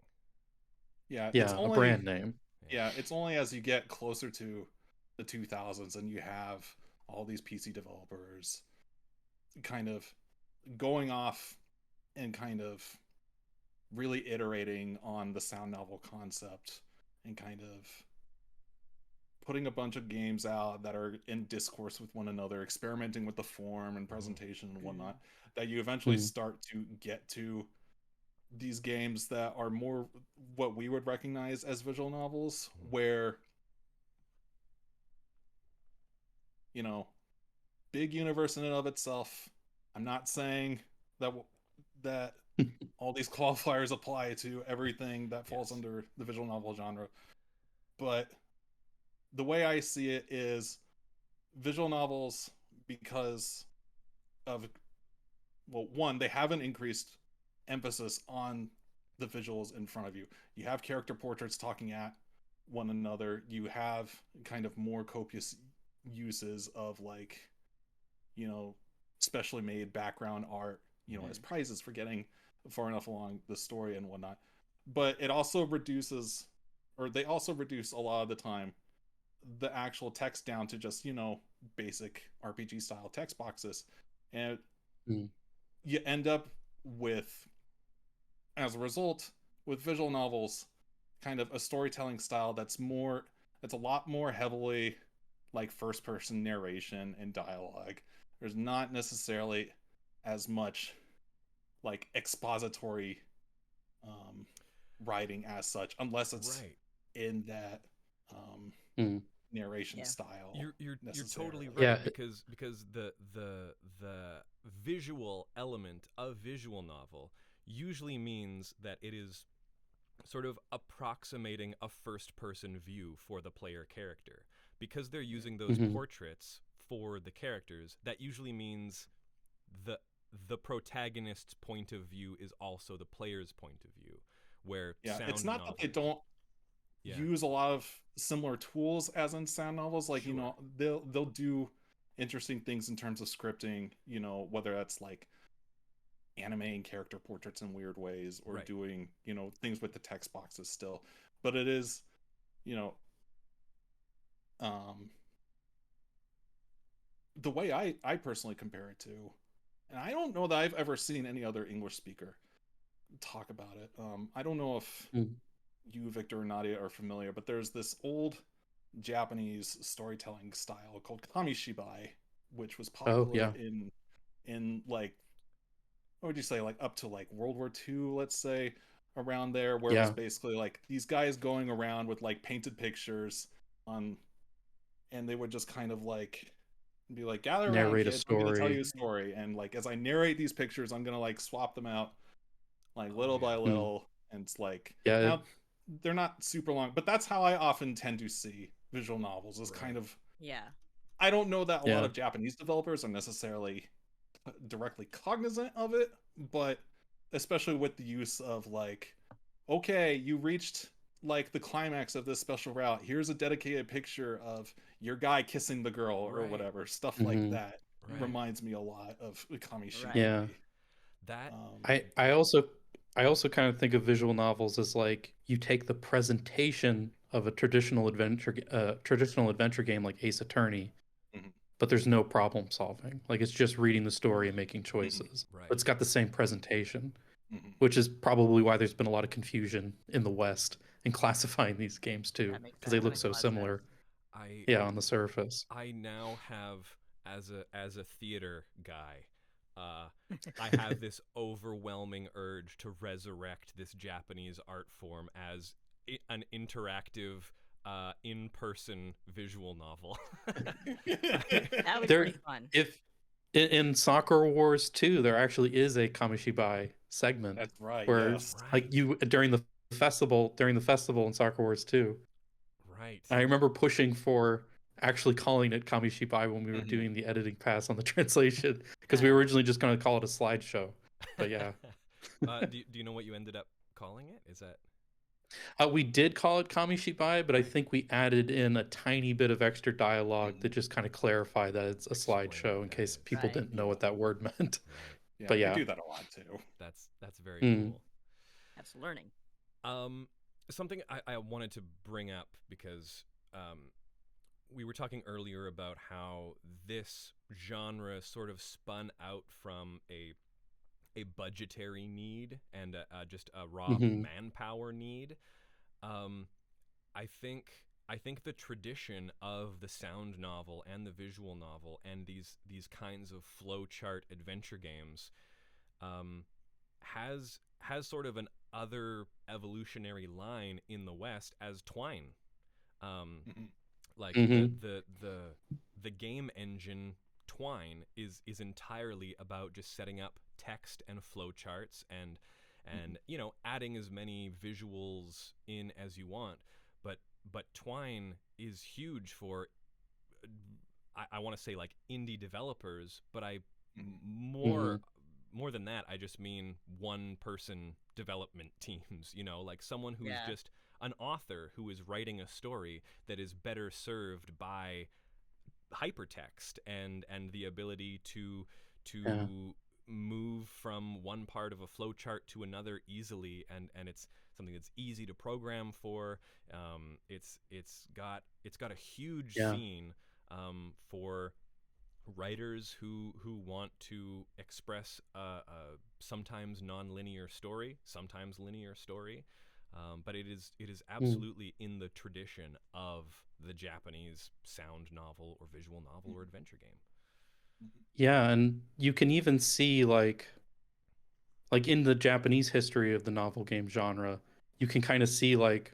Yeah, yeah, it's only a brand name. Yeah, it's only as you get closer to the 2000s and you have all these PC developers kind of going off and kind of really iterating on the sound novel concept and kind of putting a bunch of games out that are in discourse with one another, experimenting with the form and presentation and whatnot, that you eventually start to get to these games that are more what we would recognize as visual novels, where, you know, big universe in and of itself. I'm not saying that all these qualifiers apply to everything that falls under the visual novel genre, but the way I see it is visual novels, because of, well, one, they have an increased emphasis on the visuals in front of you. You have character portraits talking at one another. You have kind of more copious uses of, like, you know, specially made background art, you know, as prizes for getting far enough along the story and whatnot. But it also reduces, or they also reduce a lot of the time, the actual text down to just, you know, basic RPG style text boxes. And you end up with, as a result, with visual novels, kind of a storytelling style that's a lot more heavily like first person narration and dialogue. There's not necessarily as much like expository writing as such, unless it's in that narration style. You're totally right. Yeah. because the visual element of visual novel usually means that it is sort of approximating a first person view for the player character, because they're using those Mhm. portraits for the characters, that usually means the protagonist's point of view is also the player's point of view, where Yeah, sound it's not novels, that they don't use a lot of similar tools as in sound novels. Like, you know, they'll do interesting things in terms of scripting, you know, whether that's like animating character portraits in weird ways or doing, you know, things with the text boxes still. But it is, you know, the way I personally compare it to, and I don't know that I've ever seen any other English speaker talk about it. I don't know if you, Victor and Nadia, are familiar, but there's this old Japanese storytelling style called kamishibai, which was popular in like, what would you say, like up to like World War II, let's say, around there, where it was basically like these guys going around with like painted pictures on, and they would just kind of like be like, gather around, Narrate a kids, I'm gonna tell you a story. story, and like as I narrate these pictures, I'm gonna like swap them out like little by little, and it's like, now they're not super long, but that's how I often tend to see visual novels, is kind of, I don't know that a lot of Japanese developers are necessarily directly cognizant of it, but especially with the use of like, okay, you reached like the climax of this special route, here's a dedicated picture of your guy kissing the girl or whatever, stuff like that reminds me a lot of kamishibai. That I also kind of think of visual novels as like, you take the presentation of a traditional adventure game like Ace Attorney, but there's no problem solving. Like, it's just reading the story and making choices. But it's got the same presentation, which is probably why there's been a lot of confusion in the West in classifying these games too, because they look so similar. On the surface. I now have, as a theater guy, I have this overwhelming urge to resurrect this Japanese art form as an interactive, in-person visual novel. That would be pretty fun. If in Sakura Wars 2, there actually is a kamishibai segment. That's right. Where like you during the festival in Sakura Wars 2. Right. I remember pushing for actually calling it kamishibai when we were doing the editing pass on the translation, because we were originally just going to call it a slideshow. But do you know what you ended up calling it? Is that we did call it kamishibai, but I think we added in a tiny bit of extra dialogue that just kind of clarify that it's a slideshow in case people didn't know what that word meant. Yeah, but we do that a lot too. That's very cool. That's learning. Something I wanted to bring up, because we were talking earlier about how this genre sort of spun out from a budgetary need and just a raw manpower need. I think the tradition of the sound novel and the visual novel and these kinds of flowchart adventure games has sort of an other evolutionary line in the West as Twine. Like the game engine Twine is entirely about just setting up text and flowcharts and you know, adding as many visuals in as you want, but Twine is huge for I want to say like indie developers, but more than that, I just mean one person development teams, you know, like someone who's just an author who is writing a story that is better served by hypertext and the ability to move from one part of a flowchart to another easily, and it's something that's easy to program for. It's got a huge scene for writers who want to express a sometimes non-linear story, sometimes linear story, but it is absolutely in the tradition of the Japanese sound novel or visual novel or adventure game. Yeah, and you can even see like in the Japanese history of the novel game genre, you can kind of see like,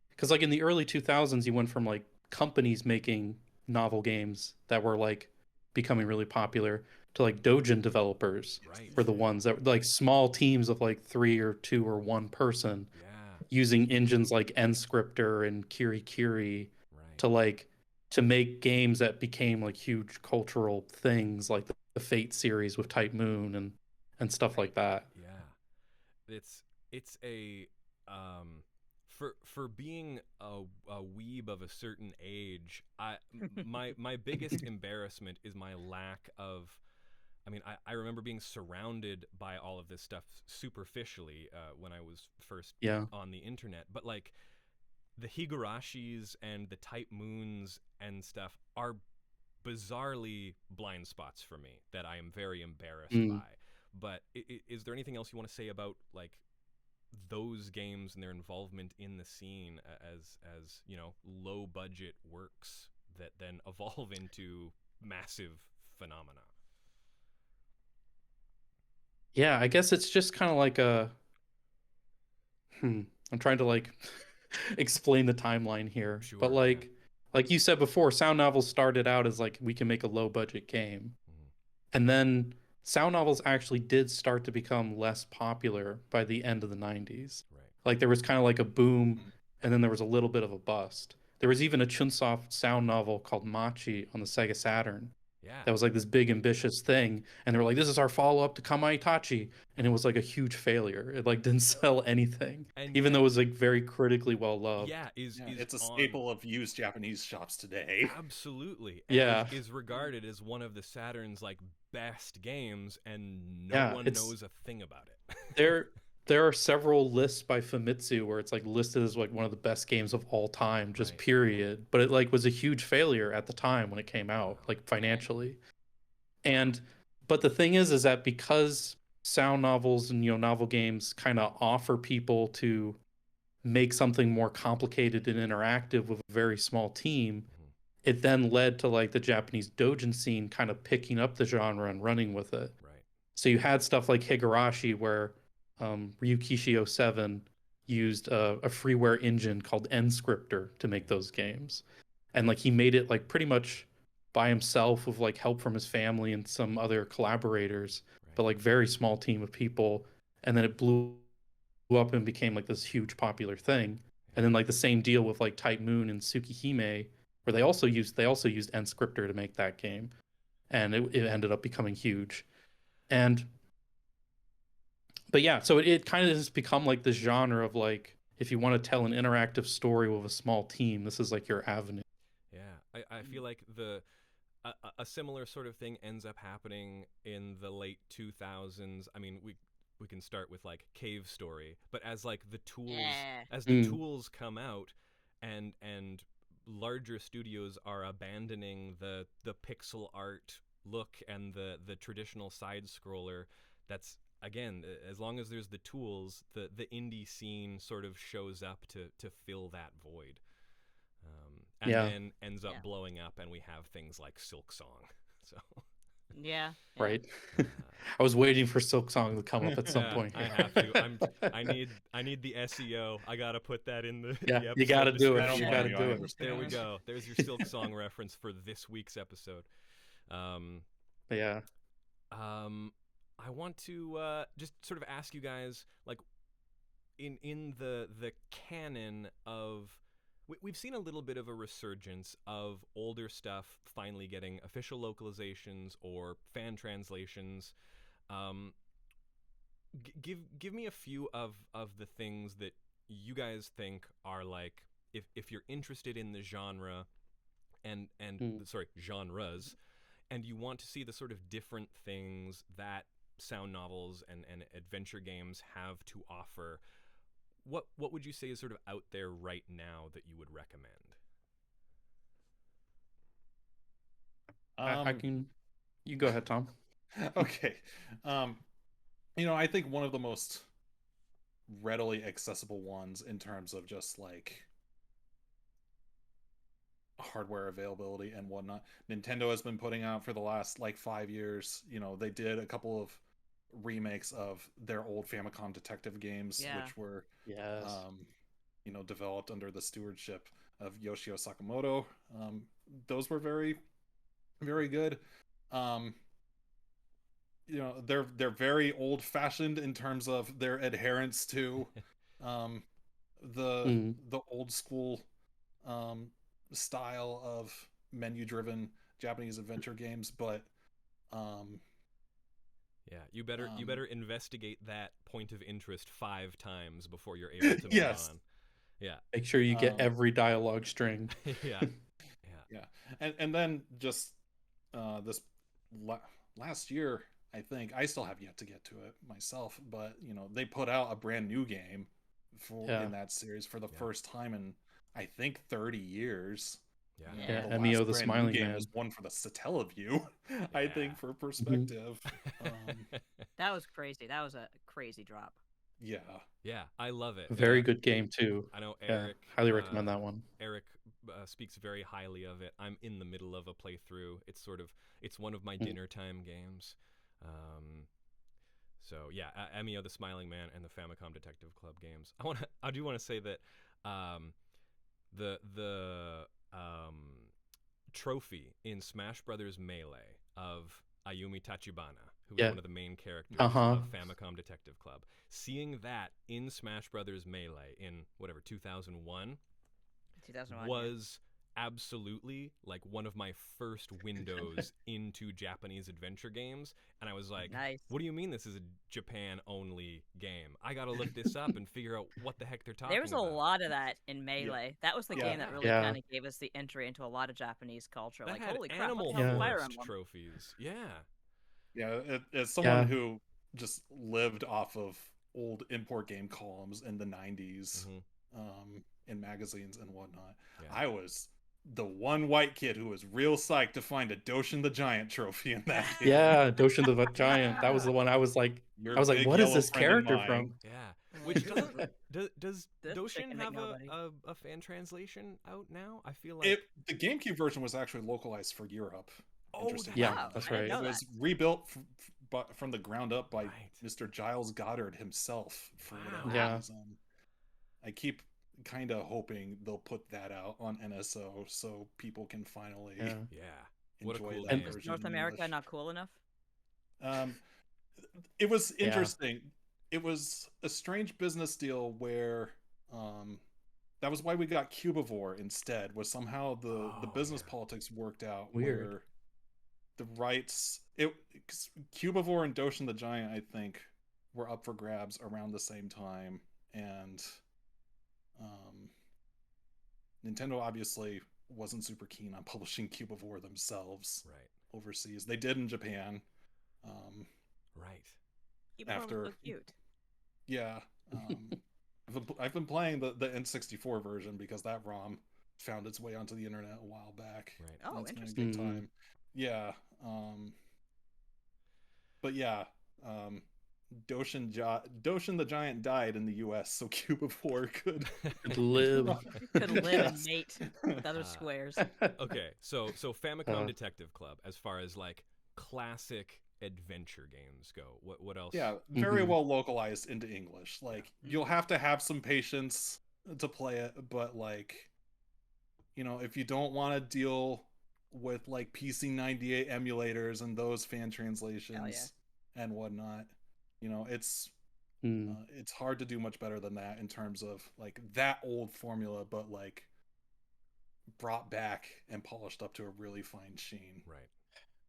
because like in the early 2000s, you went from like companies making novel games that were like becoming really popular to like doujin developers were the ones that like small teams of like 3 or 2 or 1 person using engines like Nscripter and Kirikiri to like to make games that became like huge cultural things, like the Fate series with Type Moon and stuff like that. Yeah, it's a for being a weeb of a certain age, my biggest embarrassment is my lack of. I mean, I remember being surrounded by all of this stuff superficially when I was first on the internet, but like the Higurashis and the Type Moons and stuff are bizarrely blind spots for me that I am very embarrassed by. But is there anything else you want to say about like those games and their involvement in the scene as you know, low budget works that then evolve into massive phenomena? Yeah, I guess it's just kind of like I'm trying to like explain the timeline here. Sure, but like you said before, sound novels started out as like, we can make a low budget game. And then sound novels actually did start to become less popular by the end of the 90s. Right. Like there was kind of like a boom, and then there was a little bit of a bust. There was even a Chunsoft sound novel called Machi on the Sega Saturn. Yeah. That was like this big ambitious thing, and they were like, this is our follow-up to Kamaitachi, and it was like a huge failure. It like didn't sell anything, And even yet, though it was like very critically well loved. Yeah, it's a staple of used Japanese shops today. Absolutely. Yeah. Is regarded as one of the Saturn's like best games, and no one knows a thing about it. There are several lists by Famitsu where it's like listed as like one of the best games of all time, just period. But it like was a huge failure at the time when it came out, like financially. But the thing is that because sound novels and, you know, novel games kind of offer people to make something more complicated and interactive with a very small team, it then led to like the Japanese doujin scene kind of picking up the genre and running with it. Right. So you had stuff like Higurashi, where Ryukishi 07 used a freeware engine called Nscripter to make those games. And like he made it like pretty much by himself with like help from his family and some other collaborators, but like very small team of people. And then it blew up and became like this huge popular thing. And then like the same deal with like Type Moon and Tsukihime, where they also used Nscripter to make that game. And it ended up becoming huge. But yeah, so it kind of has become like this genre of like, if you want to tell an interactive story with a small team, this is like your avenue. Yeah, I feel like a similar sort of thing ends up happening in the late 2000s. I mean, we can start with like Cave Story, but as like the tools come out and larger studios are abandoning the pixel art look and the traditional side scroller, that's, again, as long as there's the tools, the indie scene sort of shows up to fill that void, and then ends up blowing up, and we have things like Silk Song. So right. I was waiting for Silk Song to come up at some point. I have to. I need the SEO. I gotta put that in the the episode you gotta do it. description. You gotta do it. There we go. There's your Silk Song reference for this week's episode. I want to just sort of ask you guys, like, in the canon of, we've seen a little bit of a resurgence of older stuff finally getting official localizations or fan translations. Give me a few of the things that you guys think are like, if you're interested in the genre and genres, and you want to see the sort of different things that sound novels and adventure games have to offer, what would you say is sort of out there right now that you would recommend? You go ahead, Tom. Okay. I think one of the most readily accessible ones in terms of just like hardware availability and whatnot, Nintendo has been putting out for the last like 5 years. They did a couple of remakes of their old Famicom detective games, which were developed under the stewardship of Yoshio Sakamoto. Those were very, very good. They're very old-fashioned in terms of their adherence to the old school style of menu-driven Japanese adventure games, but yeah, you better investigate that point of interest 5 times before you're able to move yes. on. Yeah. Make sure you get every dialogue string. Yeah. And then just this last year, I think, I still have yet to get to it myself, but they put out a brand new game in that series for the first time in I think 30 years. Yeah. Emio the Smiling Man was one for the Satellaview, I think, for perspective. That was crazy. That was a crazy drop. Yeah, I love it. Very good game too. I know Eric. Highly recommend that one. Eric speaks very highly of it. I'm in the middle of a playthrough. It's one of my dinner time games. So yeah, Emio the Smiling Man and the Famicom Detective Club games. I do want to say that the trophy in Smash Brothers Melee of Ayumi Tachibana, who is one of the main characters of Famicom Detective Club. Seeing that in Smash Brothers Melee in 2001 was absolutely like one of my first windows into Japanese adventure games, and I was like, nice. What do you mean this is a Japan only game? I gotta look this up and figure out what the heck they're talking about. There was a lot of that in Melee. That was the game that really kind of gave us the entry into a lot of Japanese culture. That like, had holy crap, Animal Forest trophies. As someone who just lived off of old import game columns in the 90s, in magazines and whatnot, I was the one white kid who was real psyched to find a Doshin the Giant trophy in that game. Yeah, Doshin the Giant. That was the one I was like, what is this character from? Yeah. Which does Doshin have a fan translation out now? I feel like the GameCube version was actually localized for Europe. Oh, yeah, that's right. It was rebuilt from the ground up by Mr. Giles Goddard himself for whatever reason. I keep kind of hoping they'll put that out on NSO so people can finally what a enjoy cool that game. version. North America not cool enough? It was interesting. It was a strange business deal where that was why we got Cubivore instead, was somehow the business politics worked out. Weird. Where the rights, Cubivore and Doshin the Giant, I think, were up for grabs around the same time, and Nintendo obviously wasn't super keen on publishing Cubivore themselves overseas. They did in Japan. After so cute. Yeah. I've been playing the N64 version because that ROM found its way onto the internet a while back. Oh, it's interesting. been a good time. Yeah. But yeah, Doshin the Giant died in the US, so Cubivore could live. Could live and mate with other squares. Okay, so Famicom Detective Club, as far as like classic adventure games go, what else? Yeah, very well localized into English. Like you'll have to have some patience to play it, but like, if you don't want to deal with like PC98 emulators and those fan translations and whatnot, it's hard to do much better than that in terms of like that old formula, but like brought back and polished up to a really fine sheen. Right.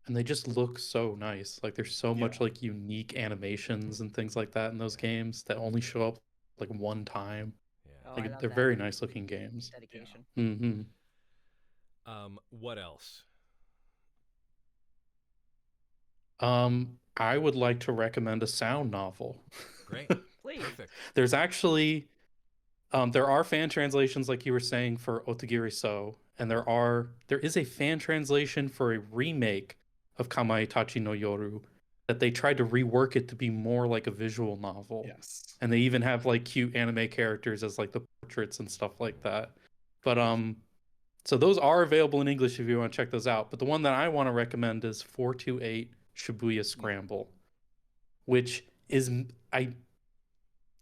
And they just look so nice. Like there's so much like unique animations and things like that in those games that only show up like one time. Like they're very nice looking games. Dedication. What else? I would like to recommend a sound novel. Great. Please. Perfect. There's actually there are fan translations like you were saying for Otagiri So, and there is a fan translation for a remake of Kamaitachi no Yoru that they tried to rework it to be more like a visual novel. Yes. And they even have like cute anime characters as like the portraits and stuff like that. But so those are available in English if you want to check those out. But the one that I want to recommend is 428 Shibuya Scramble, which is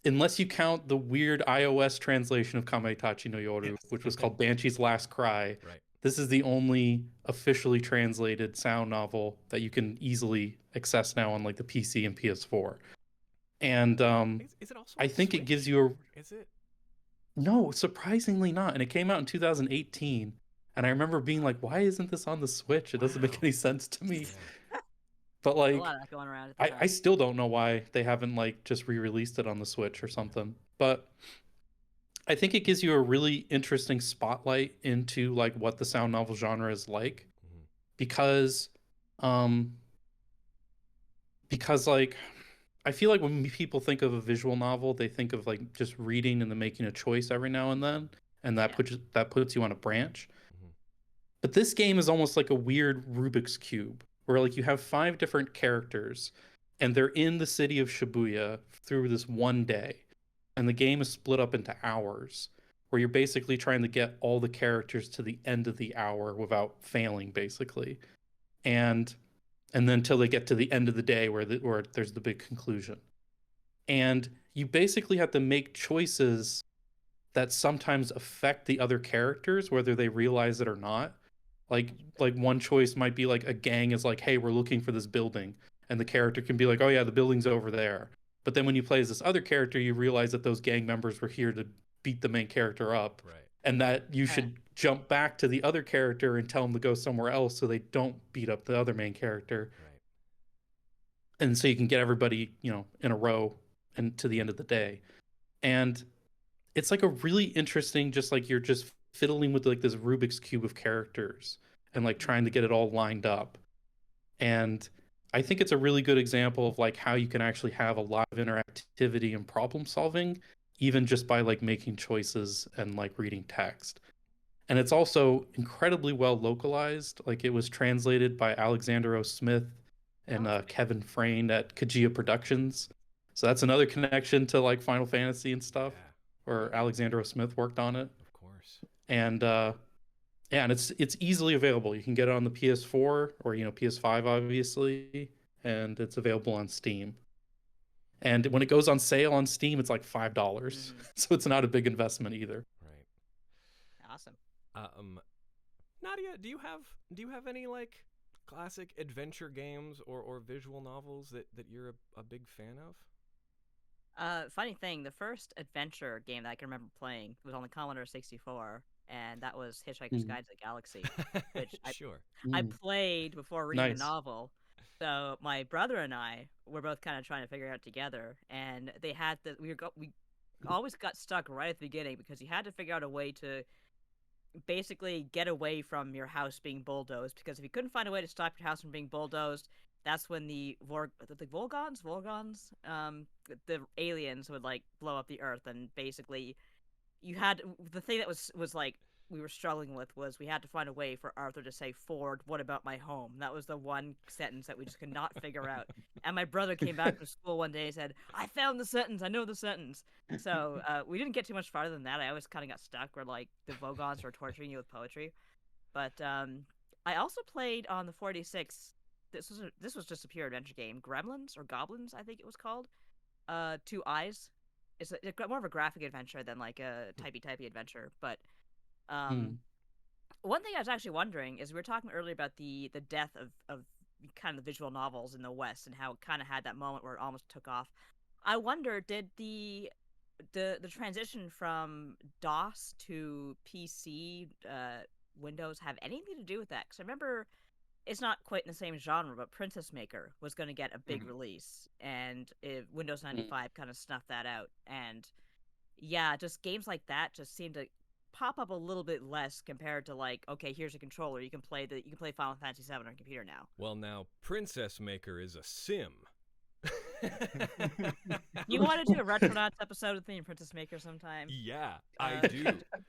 unless you count the weird iOS translation of Kamaitachi no Yoru, which was called Banshee's Last Cry. Right. This is the only officially translated sound novel that you can easily access now on like the PC and PS4. And is it also I think it gives you Is it? No, surprisingly not. And it came out in 2018. And I remember being like, why isn't this on the Switch? It doesn't make any sense to me. But A like, lot of that going around at the I time. still don't know why they haven't like just re-released it on the Switch or something. But I think it gives you a really interesting spotlight into like what the sound novel genre is like, because like I feel like when people think of a visual novel, they think of like just reading and then making a choice every now and then, and that puts you on a branch. But this game is almost like a weird Rubik's Cube, where like you have 5 different characters, and they're in the city of Shibuya through this one day, and the game is split up into hours, where you're basically trying to get all the characters to the end of the hour without failing, basically, and then until they get to the end of the day where there's the big conclusion. And you basically have to make choices that sometimes affect the other characters, whether they realize it or not. Like one choice might be like a gang is like, hey, we're looking for this building. And the character can be like, oh yeah, the building's over there. But then when you play as this other character, you realize that those gang members were here to beat the main character up. Right. And that you should jump back to the other character and tell them to go somewhere else so they don't beat up the other main character. Right. And so you can get everybody, in a row and to the end of the day. And it's like a really interesting, just like you're just fiddling with like this Rubik's Cube of characters and like trying to get it all lined up. And I think it's a really good example of like how you can actually have a lot of interactivity and problem solving, even just by like making choices and like reading text. And it's also incredibly well localized. Like it was translated by Alexander O. Smith and Kevin Frayne at Kajia Productions. So that's another connection to like Final Fantasy and stuff. Yeah. Or Alexander O. Smith worked on it. Of course. And and it's easily available. You can get it on the PS4 or PS5 obviously, and it's available on Steam. And when it goes on sale on Steam, it's like $5. So it's not a big investment either. Right. Awesome. Nadia, do you have any like classic adventure games or visual novels that you're a big fan of? Funny thing, the first adventure game that I can remember playing was on the Commodore 64, and that was Hitchhiker's Guide to the Galaxy, which I played before reading the novel. So my brother and I were both kind of trying to figure it out together, and they had we always got stuck right at the beginning because you had to figure out a way to basically get away from your house being bulldozed, because if you couldn't find a way to stop your house from being bulldozed, that's when the Volgons, the aliens would like blow up the earth, and basically you had the thing that was like we were struggling with was we had to find a way for Arthur to say, "Ford, what about my home?" That was the one sentence that we just could not figure out. And my brother came back from school one day and said, "I found the sentence. I know the sentence." So we didn't get too much farther than that. I always kind of got stuck where like the Vogons were torturing you with poetry. But I also played on the 46. This was just a pure adventure game. Gremlins or Goblins, I think it was called. 2 Eyes. It's more of a graphic adventure than like a typey adventure. But one thing I was actually wondering is we were talking earlier about the death of kind of the visual novels in the West and how it kind of had that moment where it almost took off. I wonder, did the transition from DOS to PC Windows have anything to do with that? Because I remember it's not quite in the same genre, but Princess Maker was going to get a big release, and Windows 95 kind of snuffed that out. And yeah, just games like that just seem to pop up a little bit less compared to like, okay, here's a controller, you can play Final Fantasy 7 on a computer now. Well, now Princess Maker is a sim. You want to do a Retronauts episode with me and Princess Maker sometime? Yeah, I do.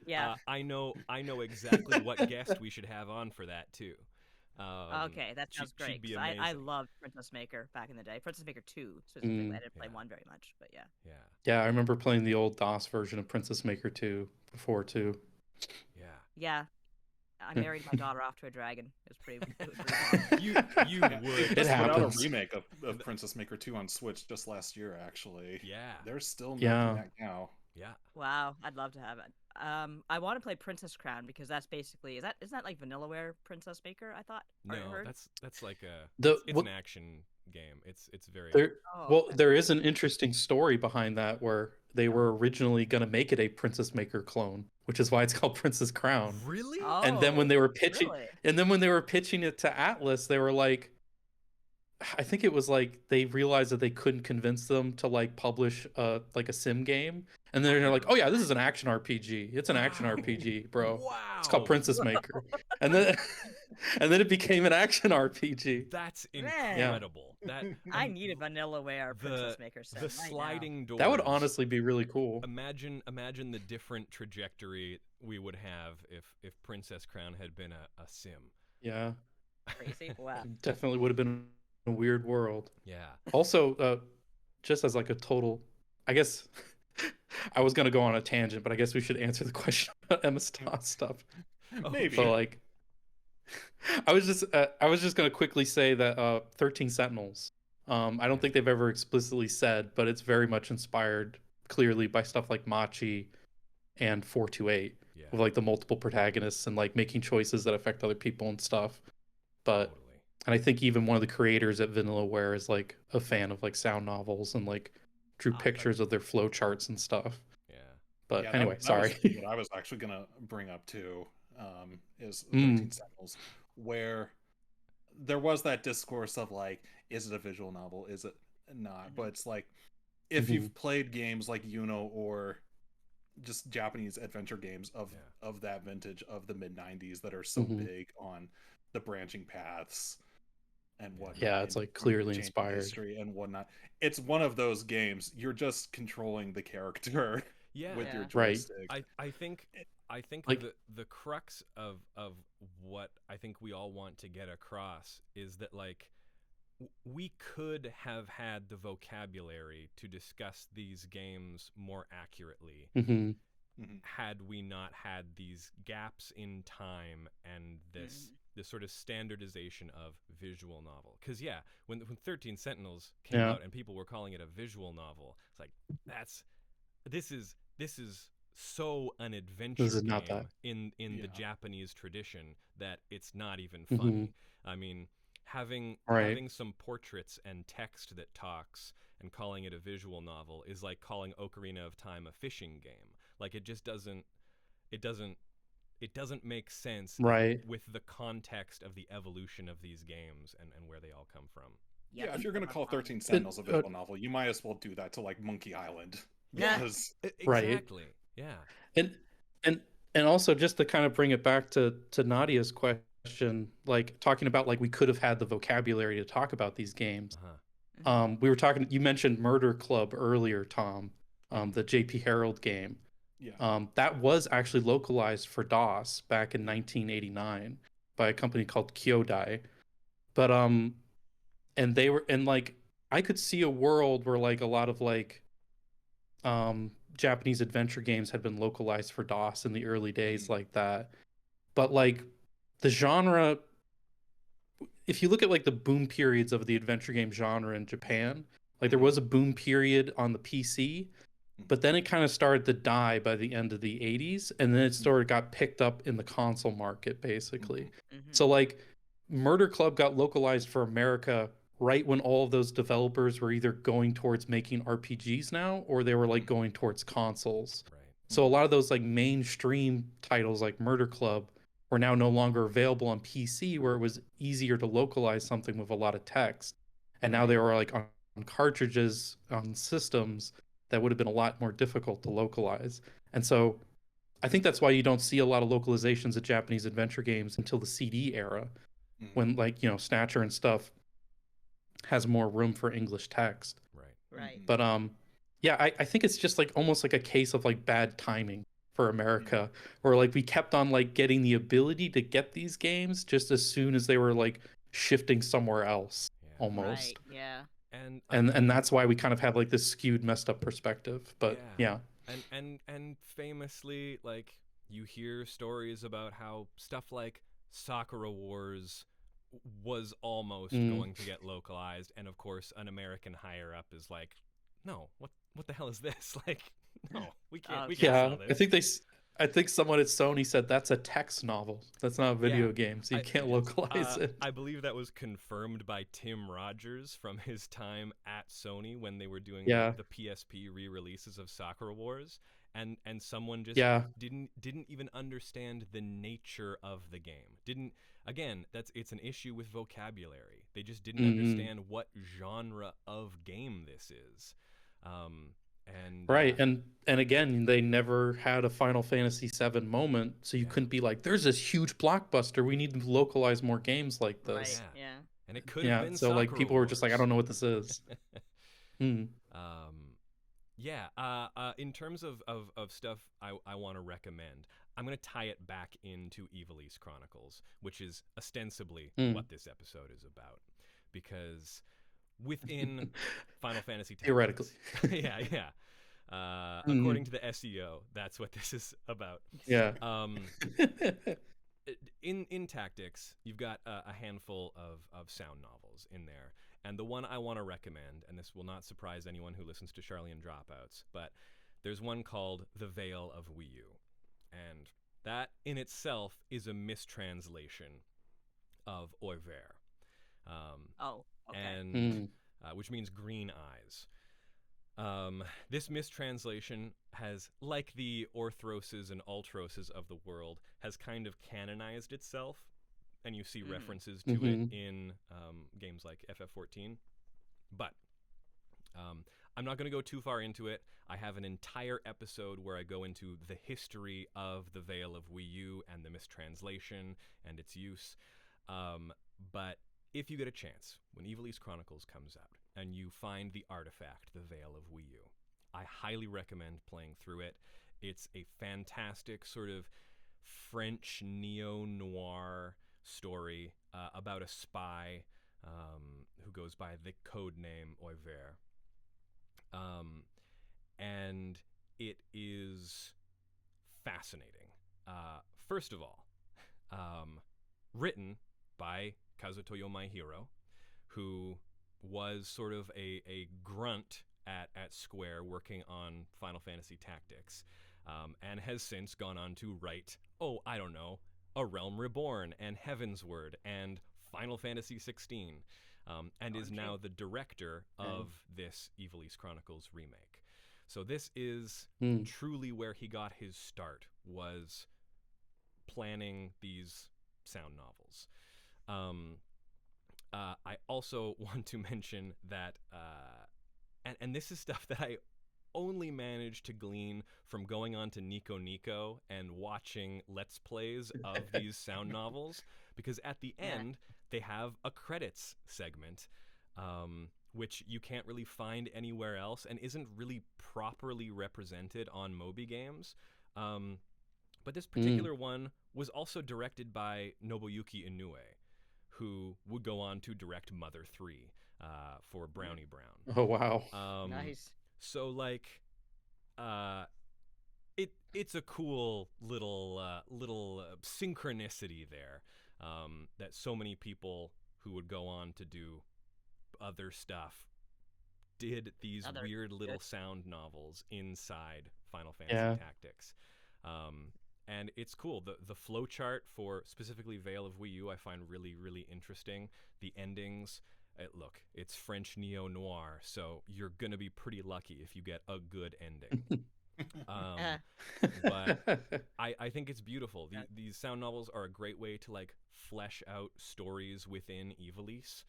Yeah, I know exactly what guest we should have on for that too. Okay, that sounds great. I loved Princess Maker back in the day. Princess Maker 2 specifically. I didn't play 1 very much, but yeah. Yeah, I remember playing the old DOS version of Princess Maker 2 before too. Yeah. I married my daughter off to a dragon. It was pretty you would. It happens. Put out a remake of Princess Maker 2 on Switch just last year, actually. Yeah. They're still making that now. Yeah. Wow, I'd love to have it. I want to play Princess Crown because that's basically isn't that like Vanillaware Princess Maker? I thought. Or I No, heard. that's like The it's an action game. It's very there Oh, well okay. there is an interesting story behind that where they were originally going to make it a Princess Maker clone, which is why it's called Princess Crown. really. And then when Oh, they were pitching really? and then when they were pitching it to Atlas, they were like, I think it was like they realized that they couldn't convince them to like publish like a sim game, and then they're like, "Oh yeah, this is an action RPG. It's an action Wow. RPG, bro. It's called Wow. Princess Maker." And then and then it became an action RPG. That's Man. incredible. That I need a Vanillaware Princess Maker sim the right now. sliding doors. That would honestly be really cool. Imagine the different trajectory we would have if Princess Crown had been a sim. Yeah, Crazy. Wow. definitely would have been a weird world. Yeah. Also, just as like a total, I guess I was gonna go on a tangent, but I guess we should answer the question about Emma Stone stuff. Maybe. So like, I was just gonna quickly say that 13 Sentinels. I don't think they've ever explicitly said, but it's very much inspired clearly by stuff like Machi and 428, Yeah. with like the multiple protagonists and like making choices that affect other people and stuff. But Totally. and I think even one of the creators at Vanillaware is like a fan of like sound novels and like drew Awesome. pictures of their flow charts and stuff. Yeah. But Yeah, anyway, that sorry. was what I was actually gonna bring up too, is 13 Sentinels, where there was that discourse of like, is it a visual novel? Is it not? But it's like, if you've played games like Uno or just Japanese adventure games of that vintage of the mid 90s that are so big on the branching paths and whatnot. Yeah, it's like clearly changing inspired. history and whatnot. It's one of those games you're just controlling the character Yeah. with your Right. joystick. I think Like- the crux of what I think we all want to get across is that like we could have had the vocabulary to discuss these games more accurately hmm had we not had these gaps in time and this sort of standardization of visual novel. Because yeah, when 13 Sentinels came Yeah. out and people were calling it a visual novel, it's like this is so an adventure This is not game that. in the Yeah. Japanese tradition that it's not even funny. I mean, having some portraits and text that talks and calling it a visual novel is like calling Ocarina of Time a fishing game. Like it just doesn't make sense Right. with the context of the evolution of these games and where they all come from. Yeah, if you're going to call 13 Sentinels a visual novel, you might as well do that to like Monkey Island. Yeah. Because Right. Exactly. Yeah. And also just to kind of bring it back to Nadia's question, like talking about like we could have had the vocabulary to talk about these games. Uh-huh. We were talking, you mentioned Murder Club earlier, Tom, the JP Harold game. yeah. That was actually localized for DOS back in 1989 by a company called Kyodai. But and they were, and like I could see a world where like a lot of like Japanese adventure games had been localized for DOS in the early days like that. But like the genre, if you look at like the boom periods of the adventure game genre in Japan, like there was a boom period on the PC, but then it kind of started to die by the end of the 80s, and then it sort of got picked up in the console market basically. So like Murder Club got localized for America right when all of those developers were either going towards making RPGs now or they were like going towards consoles. Right. So a lot of those like mainstream titles like Murder Club were now no longer available on PC, where it was easier to localize something with a lot of text. And now they were like on cartridges on systems that would have been a lot more difficult to localize. And so I think that's why you don't see a lot of localizations of Japanese adventure games until the CD era, when like, you know, Snatcher and stuff has more room for English text. Right. But yeah, I think it's just like almost like a case of like bad timing for America, where like we kept on like getting the ability to get these games just as soon as they were like shifting somewhere else, almost. Right. Yeah. And that's why we kind of have like this skewed, messed up perspective. But yeah. And famously, like you hear stories about how stuff like Sakura Wars was almost going to get localized, and of course an American higher up is like, no, what the hell is this? Like No, we can't. Oh, We can't Yeah, sell I this. think I think someone at Sony said that's a text novel. That's not a video Yeah, game, so you I can't localize it. I believe that was confirmed by Tim Rogers from his time at Sony when they were doing Yeah, the PSP re-releases of Sakura Wars, and someone just yeah. didn't even understand the nature of the game. Didn't again, it's an issue with vocabulary. They just didn't Hmm. understand what genre of game this is. And Right, and again, they never had a Final Fantasy VII moment, so you yeah, couldn't be like, "There's this huge blockbuster. We need to localize more games like Right. this." yeah, Yeah. and it could have Yeah, been so like Sakura people were just like, "I Wars. don't know what this is." Hmm. Yeah. In terms of stuff I want to recommend, I'm going to tie it back into Ivalice Chronicles, which is ostensibly Hmm. what this episode is about. Because within Final Fantasy Theoretically. Tactics, yeah. According to the SEO, that's what this is about. Yeah. Um, in Tactics, you've got a handful of sound novels in there. And the one I want to recommend, and this will not surprise anyone who listens to Charlie and Dropouts, but there's one called The Veil of Wii U. And that in itself is a mistranslation of Oiver, Oh, okay. and which means green eyes. This mistranslation has, like the Orthroses and Ultroses of the world, has kind of canonized itself, and you see references to it in games like FF14. But I'm not going to go too far into it. I have an entire episode where I go into the history of the Veil of Wii U and the mistranslation and its use. But if you get a chance, when Ivalice Chronicles comes out and you find the artifact, the Veil of Wii U, I highly recommend playing through it. It's a fantastic sort of French neo-noir story about a spy who goes by the code name Oiver. And it is fascinating. First of all, written by Kazutoyo Maehiro, who was sort of a grunt at Square working on Final Fantasy Tactics, and has since gone on to write, I don't know, A Realm Reborn and Heavensward and Final Fantasy 16, and is now the director of this Ivalice Chronicles remake. So this is truly where he got his start, was planning these sound novels. I also want to mention that, and this is stuff that I only managed to glean from going on to Nico Nico and watching Let's Plays of these sound novels, because at the end, they have a credits segment, which you can't really find anywhere else and isn't really properly represented on Moby games. But this particular one was also directed by Nobuyuki Inoue, who would go on to direct Mother 3 for Brownie Brown. Oh wow. Nice. So like, it's a cool little synchronicity there, that so many people who would go on to do other stuff did these weird little sound novels inside Final Fantasy Tactics. And it's cool. The flowchart for specifically Veil of Wii U I find really, really interesting. The endings, look, it's French neo-noir, so you're going to be pretty lucky if you get a good ending. But I think it's beautiful. These sound novels are a great way to like flesh out stories within Ivalice,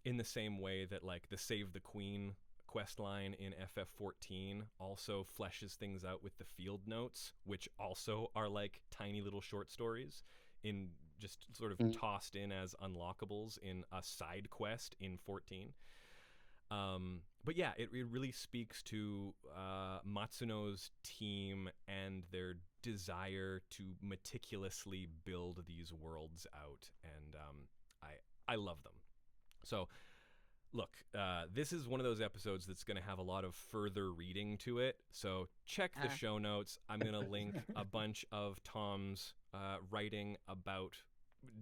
in the same way that like the Save the Queen quest line in FF14 also fleshes things out with the field notes, which also are like tiny little short stories in just sort of tossed in as unlockables in a side quest in 14. But yeah, it really speaks to Matsuno's team and their desire to meticulously build these worlds out, and I love them. So look, this is one of those episodes that's going to have a lot of further reading to it, so check the show notes. I'm going to link a bunch of Tom's writing about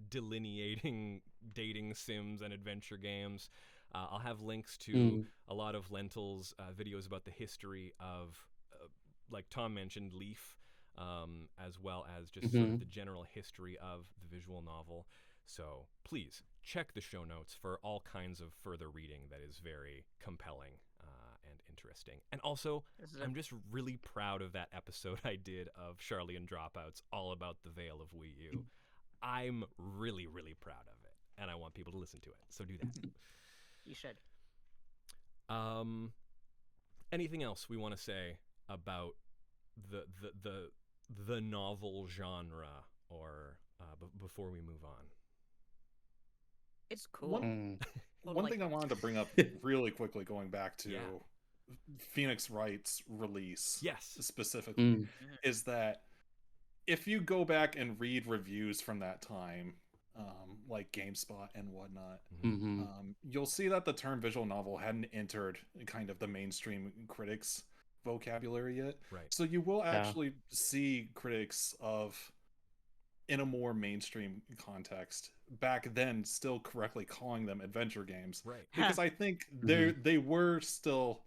delineating dating sims and adventure games. I'll have links to a lot of Lentils videos about the history of like Tom mentioned, Leaf, as well as just sort of the general history of the visual novel. So please check the show notes for all kinds of further reading that is very compelling and interesting. And also, I'm just really proud of that episode I did of Charlian Dropouts, all about the Veil of Wii U. I'm really, really proud of it, and I want people to listen to it. So do that. You should. Anything else we want to say about the novel genre, or before we move on? It's cool. One thing I wanted to bring up really quickly, going back to Phoenix Wright's release, specifically, is that if you go back and read reviews from that time, like GameSpot and whatnot, you'll see that the term visual novel hadn't entered kind of the mainstream critics' vocabulary yet. Right. So you will actually see critics in a more mainstream context back then still correctly calling them adventure games. Right. Because I think they were still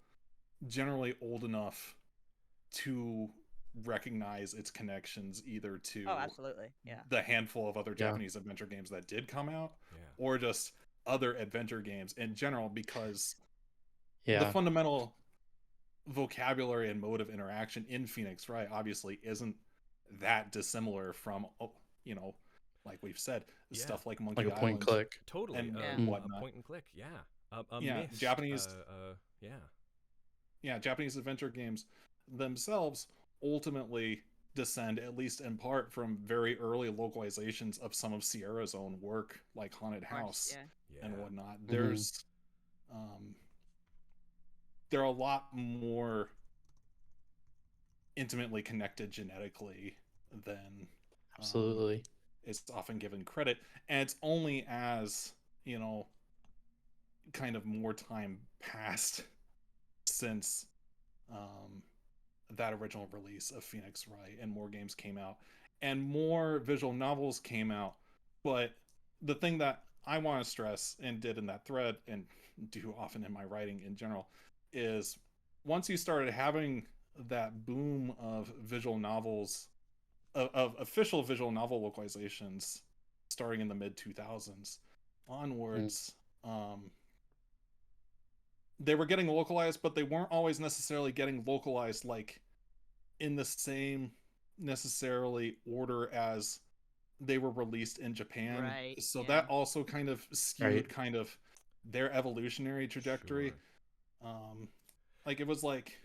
generally old enough to recognize its connections either to absolutely, the handful of other Japanese adventure games that did come out, or just other adventure games in general, because the fundamental vocabulary and mode of interaction in Phoenix Wright obviously isn't that dissimilar from, you know, like we've said, stuff like Monkey Island, point and click, totally, and whatnot. Point and click, Japanese, Japanese adventure games themselves ultimately descend, at least in part, from very early localizations of some of Sierra's own work, like Haunted House and whatnot. There's they're a lot more intimately connected genetically than absolutely it's often given credit. And it's only as, you know, kind of more time passed since that original release of Phoenix Wright and more games came out and more visual novels came out. But the thing that I want to stress, and did in that thread and do often in my writing in general, is once you started having that boom of visual novels, of official visual novel localizations starting in the mid 2000s onwards, they were getting localized, but they weren't always necessarily getting localized like in the same necessarily order as they were released in Japan. Right. So that also kind of skewed kind of their evolutionary trajectory. Like it was like,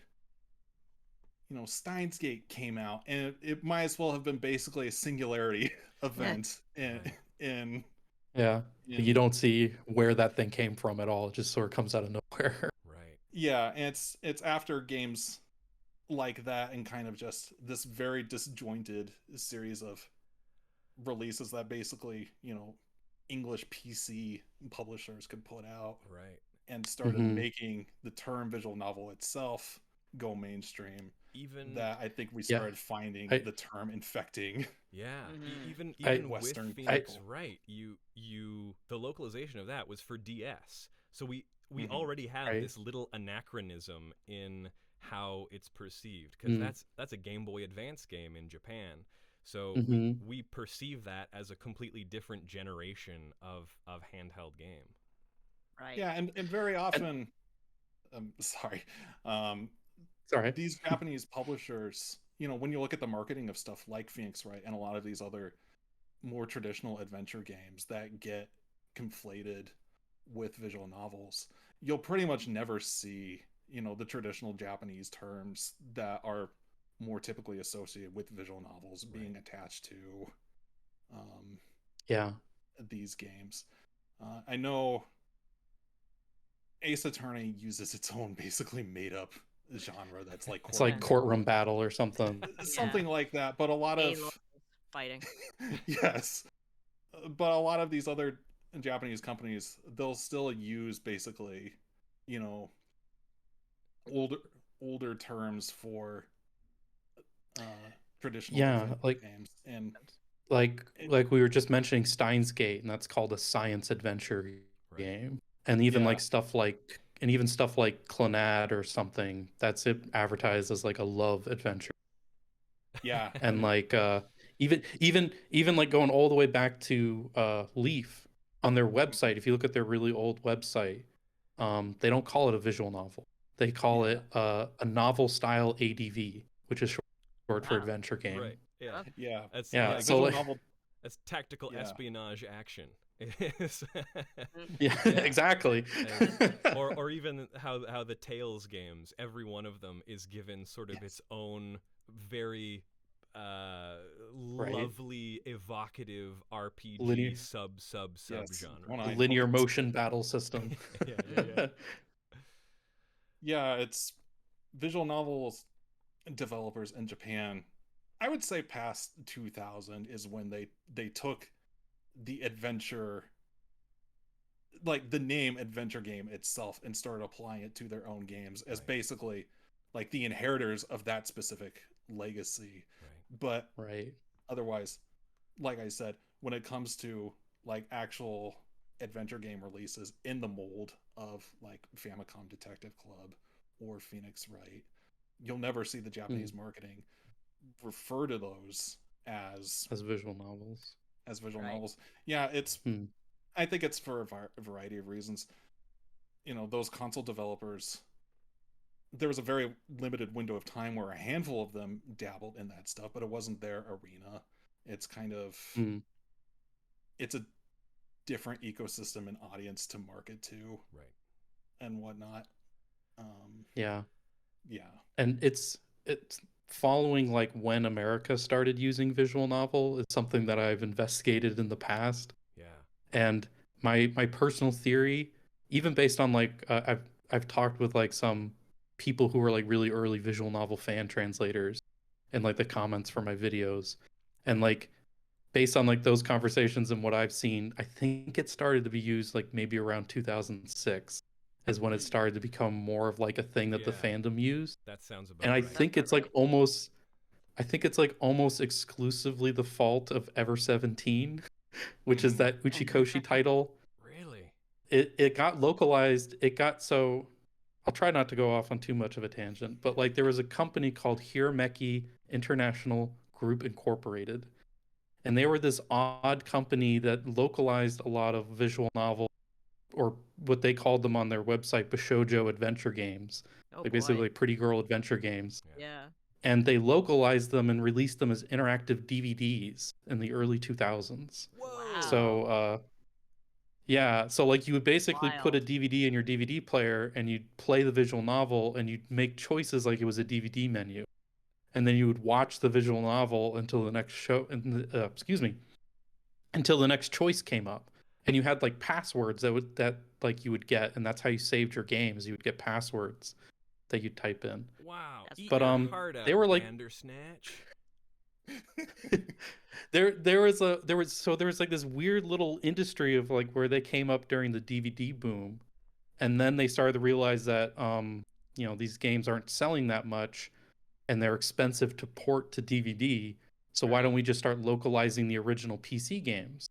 you know, Steins Gate came out and it might as well have been basically a singularity event in you don't see where that thing came from at all. It just sort of comes out of nowhere. Right. Yeah, and it's after games like that and kind of just this very disjointed series of releases that basically, you know, English PC publishers could put out, and started making the term visual novel itself go mainstream. Even that, I think we started finding the term infecting. Even Western with Phoenix Wright, the localization of that was for DS. So we already have this little anachronism in how it's perceived, because that's a Game Boy Advance game in Japan. So we perceive that as a completely different generation of handheld game. Right. Yeah, and very often, these Japanese publishers, you know, when you look at the marketing of stuff like Phoenix Wright and a lot of these other more traditional adventure games that get conflated with visual novels, you'll pretty much never see, you know, the traditional Japanese terms that are more typically associated with visual novels being attached to these games. I know Ace Attorney uses its own basically made up genre that's like it's like courtroom battle or something. Something like that, but a lot of fighting. But a lot of these other Japanese companies, they'll still use basically, you know, older terms for traditional games. And like we were just mentioning Steins Gate, and that's called a science adventure game. And even like stuff like and even stuff like Clannad or something, that's it advertised as like a love adventure. Yeah. And like even like going all the way back to Leaf on their website, if you look at their really old website, they don't call it a visual novel. They call it a novel style ADV, which is short for adventure game. Right. Yeah. Yeah. That's Yeah. like, So visual like, novel. that's tactical Yeah. espionage action. It's- yeah, Yeah. exactly. or even how the Tales games, every one of them is given sort of its own very lovely, evocative RPG Linear- sub Yes, genre. one-eyed linear focus. motion battle system. Yeah. Yeah, it's visual novels developers in Japan. I would say past 2000 is when they took the adventure, like the name adventure game itself, and started applying it to their own games as basically like the inheritors of that specific legacy. But Right. otherwise, like I said, when it comes to like actual adventure game releases in the mold of like Famicom Detective Club or Phoenix Wright, you'll never see the Japanese marketing refer to those as visual novels. As visual novels. Yeah, it's I think it's for a variety of reasons. You know, those console developers, there was a very limited window of time where a handful of them dabbled in that stuff, but it wasn't their arena. It's kind of it's a different ecosystem and audience to market to, and whatnot. Yeah. And it's following like when America started using visual novel is something that I've investigated in the past. And my personal theory, even based on like I've talked with like some people who were like really early visual novel fan translators in like the comments for my videos, and like based on like those conversations and what I've seen, I think it started to be used like maybe around 2006 is when it started to become more of like a thing that the fandom used. That sounds about and I right. think it's like almost exclusively the fault of Ever 17, which is that Uchikoshi title. Really? It got localized. So I'll try not to go off on too much of a tangent, but like there was a company called Hirameki International Group Incorporated, and they were this odd company that localized a lot of visual novel, or what they called them on their website, Bashoujo adventure games, basically pretty girl adventure games. Yeah. And they localized them and released them as interactive DVDs in the early 2000s. Whoa. So so like you would basically put a Wild. DVD in your DVD player and you'd play the visual novel and you'd make choices like it was a DVD menu, and then you would watch the visual novel until the next until the next choice came up, and you had like passwords that like you would get, and that's how you saved your games. You would get passwords that you'd type in. Wow. But they were like Bandersnatch. there was like this weird little industry of like where they came up during the DVD boom, and then they started to realize that these games aren't selling that much and they're expensive to port to DVD, so why don't we just start localizing the original PC games?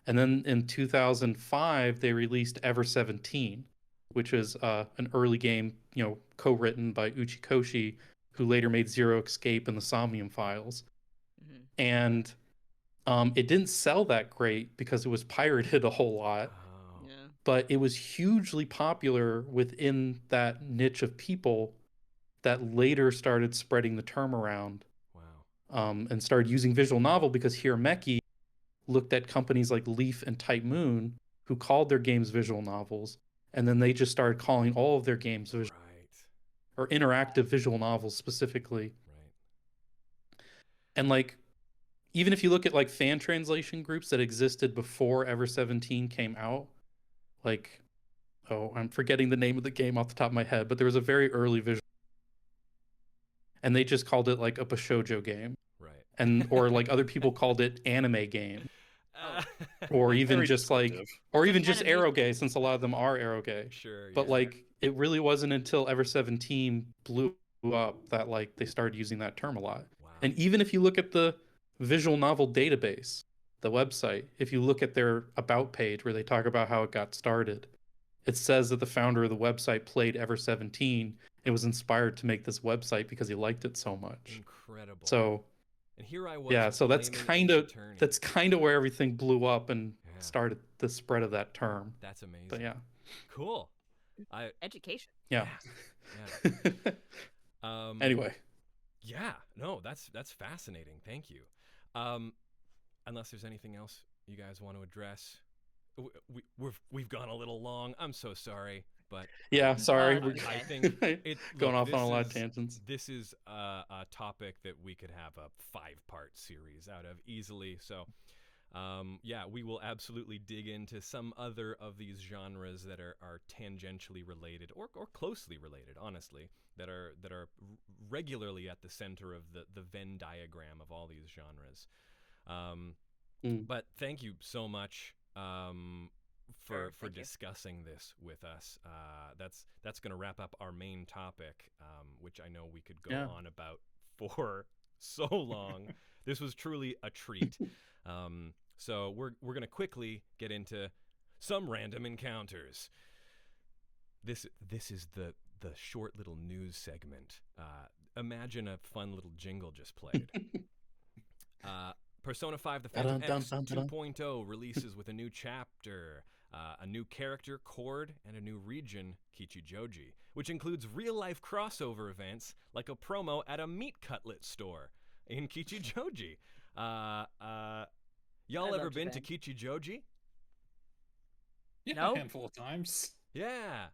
And then in 2005 they released Ever 17, which is an early game, co-written by Uchikoshi, who later made Zero Escape and the Somnium Files. And it didn't sell that great because it was pirated a whole lot. But it was hugely popular within that niche of people that later started spreading the term around. And started using visual novel because Hirameki looked at companies like Leaf and Type Moon, who called their games visual novels, and then they just started calling all of their games or interactive visual novels specifically. And like, even if you look at like fan translation groups that existed before Ever 17 came out, like, I'm forgetting the name of the game off the top of my head, but there was a very early visual, and they just called it like a Bashoujo game, or like other people called it anime game, or even just eroge, since a lot of them are eroge. But like, it really wasn't until Ever 17 blew up that like they started using that term a lot. And even if you look at the visual novel database, the website, if you look at their about page where they talk about how it got started, it says that the founder of the website played Ever 17 and was inspired to make this website because he liked it so much. Incredible. So, and here I was. yeah, so that's blaming kind Ace of Attorney. where everything blew up and Yeah. started the spread of that term. That's amazing. But yeah, Cool. Education. yeah. Anyway, yeah, no, that's fascinating. Thank you. Unless there's anything else you guys want to address, we've gone a little long. I'm so sorry, but yeah, sorry. I think going off on a lot of tangents. This is a topic that we could have a 5-part series out of easily. So, yeah, we will absolutely dig into some other of these genres that are tangentially related or closely related, honestly, that are regularly at the center of the Venn diagram of all these genres. But thank you so much for discussing this with us. That's going to wrap up our main topic, which I know we could go on about for so long. This was truly a treat. So we're going to quickly get into some random encounters. This is the short little news segment. Imagine a fun little jingle just played. Persona 5 The Phantom X 2.0 releases with a new chapter, a new character, chord, and a new region, Kichijoji, which includes real-life crossover events like a promo at a meat cutlet store in Kichijoji. Y'all ever been to Kichijoji? Yeah, a handful of times. Yeah.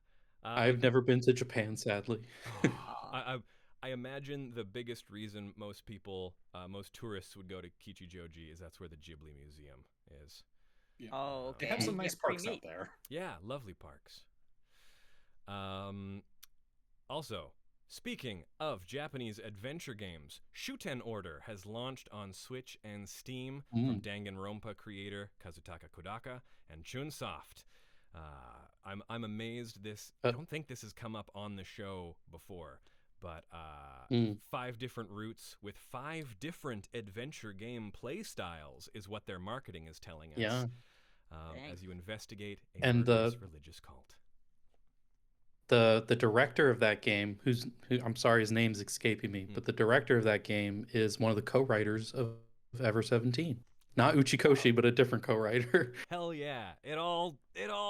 I've never been to Japan, sadly. I imagine the biggest reason most tourists would go to Kichijoji is that's where the Ghibli Museum is. Yeah. Oh, okay. They have some nice parks out there. Yeah, lovely parks. Also, speaking of Japanese adventure games, Shuten Order has launched on Switch and Steam from Danganronpa creator Kazutaka Kodaka and Chunsoft. I'm amazed I don't think this has come up on the show before, but 5 different routes with 5 different adventure game play styles is what their marketing is telling us. Yeah. As you investigate a murderous religious cult. The director of that game, who I'm sorry, his name's escaping me, but the director of that game is one of the co-writers of Ever 17. Not Uchikoshi, but a different co-writer. Hell yeah. It all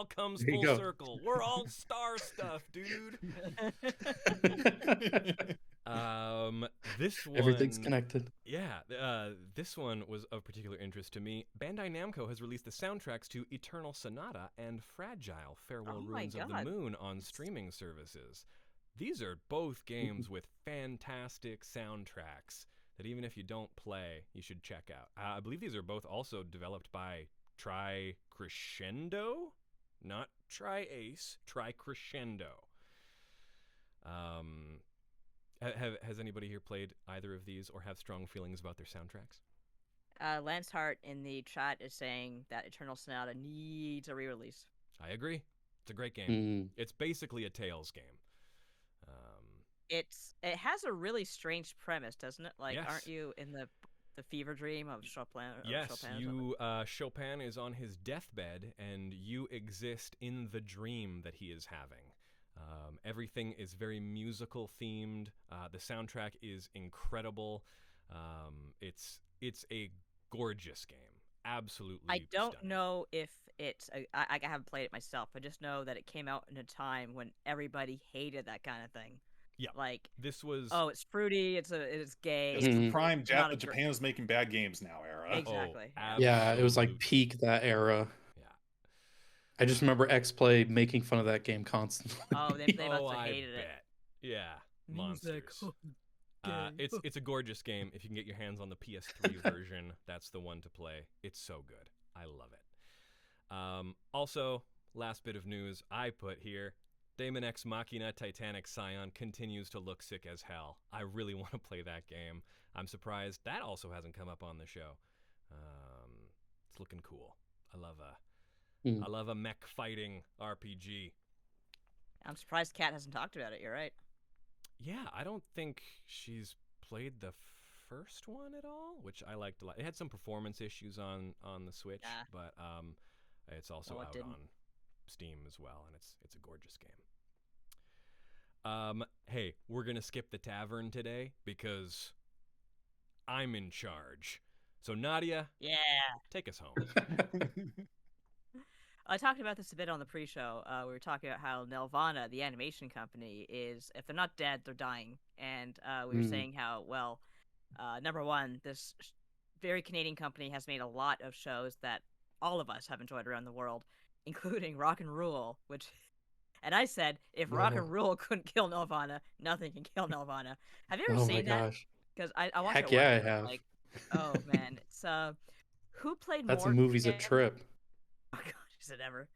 comes full circle. We're all star stuff, dude. This one, everything's connected. Yeah, this one was of particular interest to me. Bandai Namco has released the soundtracks to Eternal Sonata and Fragile Farewell Ruins of the Moon on streaming services. These are both games with fantastic soundtracks that even if you don't play, you should check out. I believe these are both also developed by Tri-Crescendo? Not Tri-Ace, Tri-Crescendo. Has anybody here played either of these or have strong feelings about their soundtracks? Lance Hart in the chat is saying that Eternal Sonata needs a re-release. I agree. It's a great game. It's basically a Tales game. It has a really strange premise, doesn't it? Like, yes. Aren't you in the fever dream of Chopin? Yes, Chopin is on his deathbed, and you exist in the dream that he is having. Everything is very musical themed. The soundtrack is incredible. It's a gorgeous game. Absolutely. I don't stunning. know if it's. I haven't played it myself. I just know that it came out in a time when everybody hated that kind of thing. Yeah, like this was. Oh, it's fruity. It's gay. It's the prime Japan is making bad games now era. Exactly. Oh, yeah, it was like peak that era. Yeah. I just remember X-Play making fun of that game constantly. Oh, they must have hated it. Yeah, monsters. It's a gorgeous game. If you can get your hands on the PS3 version, that's the one to play. It's so good. I love it. Also, last bit of news I put here. Daemon X Machina Titanic Scion continues to look sick as hell. I really want to play that game. I'm surprised that also hasn't come up on the show. It's looking cool. I love a mech fighting RPG. I'm surprised Kat hasn't talked about it. You're right. Yeah, I don't think she's played the first one at all, which I liked a lot. It had some performance issues on the Switch, but it's also out on Steam as well, and it's a gorgeous game. Hey, we're gonna skip the tavern today because I'm in charge. So Nadia, Yeah. take us home. I talked about this a bit on the pre-show. We were talking about how Nelvana, the animation company, is, if they're not dead, they're dying. And we were saying how, well, number one, this very Canadian company has made a lot of shows that all of us have enjoyed around the world, including Rock and Rule, which... And I said, if Rock and Rule couldn't kill Nelvana, nothing can kill Nelvana. Have you ever seen that? Gosh. Because I watched Heck it yeah, once, I have. like, oh man, it's who played That's Morgan? movie's a trip. Oh gosh, is it ever?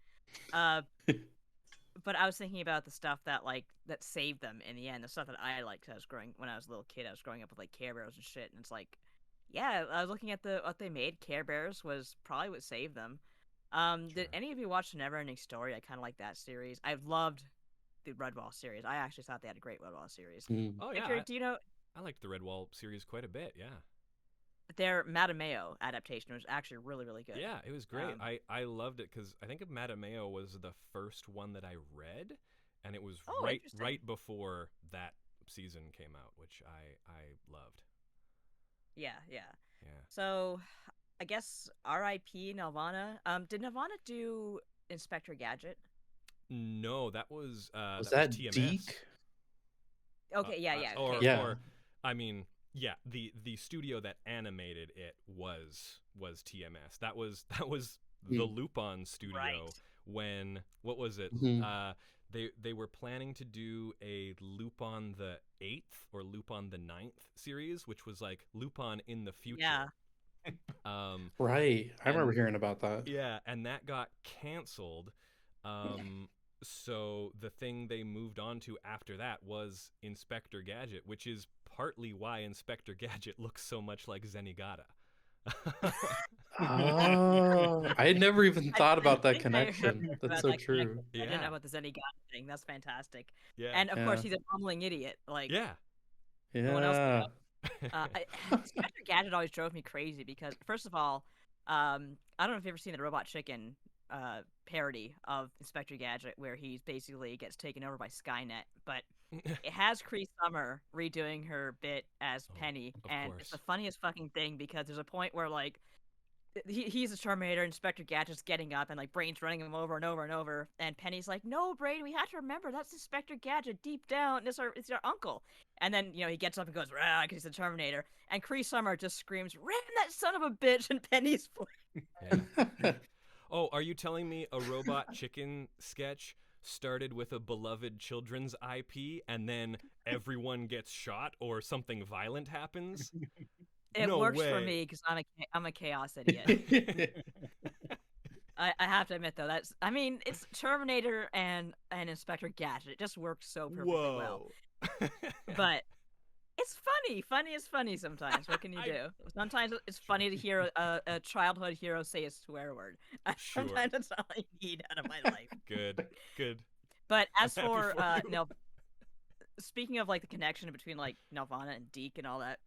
But I was thinking about the stuff that that saved them in the end. The stuff that I liked when I was a little kid. I was growing up with like Care Bears and shit, and it's like, yeah, I was looking at what they made. Care Bears was probably what saved them. Did any of you watch The Neverending Story? I kind of like that series. I've loved the Redwall series. I actually thought they had a great Redwall series. Oh yeah, Victor, do you know? I liked the Redwall series quite a bit. Yeah. Their Matameo adaptation was actually really, really good. Yeah, it was great. I loved it because I think Matameo was the first one that I read, and it was right before that season came out, which I loved. Yeah. So, I guess R.I.P. Nelvana. Did Nelvana do Inspector Gadget? No, that was Was that that TMS. Deke? Okay, yeah. Okay. Yeah. Or, I mean, yeah, the studio that animated it was TMS. That was the Lupin studio when, what was it? They were planning to do a Lupin the 8th or Lupin the 9th series, which was like Lupin in the future. Yeah. Right. I remember hearing about that. Yeah, and that got canceled. So the thing they moved on to after that was Inspector Gadget, which is partly why Inspector Gadget looks so much like Zenigata. Oh, I had never even thought about that connection. That's so true. I didn't know about the Zenigata thing. That's fantastic. Yeah. And of course, he's a bumbling idiot. Like, yeah. No one else can Inspector Gadget always drove me crazy because, first of all, I don't know if you've ever seen the Robot Chicken parody of Inspector Gadget where he basically gets taken over by Skynet, but it has Cree Summer redoing her bit as Penny, and it's the funniest fucking thing because there's a point where like he's a Terminator, Inspector Gadget's getting up and like Brain's running him over and over and over, and Penny's like, "No, Brain, we have to remember that's Inspector Gadget deep down. It's our uncle." And then he gets up and goes, "Rah," because he's a Terminator, and Cree Summer just screams, "Ram that son of a bitch!" and Penny's Yeah. Oh, are you telling me a Robot Chicken sketch started with a beloved children's IP and then everyone gets shot or something violent happens? It works for me because I'm a chaos idiot. I have to admit though, it's Terminator and Inspector Gadget. It just works so perfectly well. But it's funny. Funny is funny sometimes. What can you do? Sometimes it's funny to hear a childhood hero say a swear word. Sure. Sometimes that's all I need out of my life. Good. But as for speaking of like the connection between like Nelvana and Deke and all that,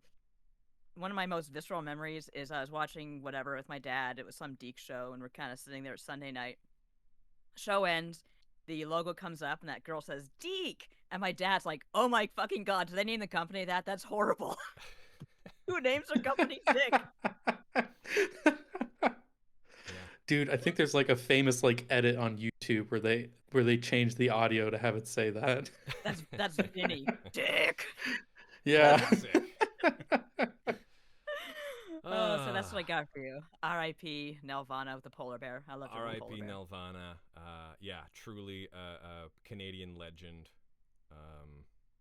one of my most visceral memories is I was watching whatever with my dad. It was some Deke show, and we're kind of sitting there at Sunday night. Show ends. The logo comes up, and that girl says, "Deke!" And my dad's like, "Oh my fucking god, did they name the company that? That's horrible." Who names their company Dick? Dude, I think there's like a famous like edit on YouTube where they change the audio to have it say that. That's Vinny. Dick. Yeah. So that's what I got for you. R.I.P. Nelvana with the polar bear. I love R.I.P. Nelvana. Yeah, truly a Canadian legend.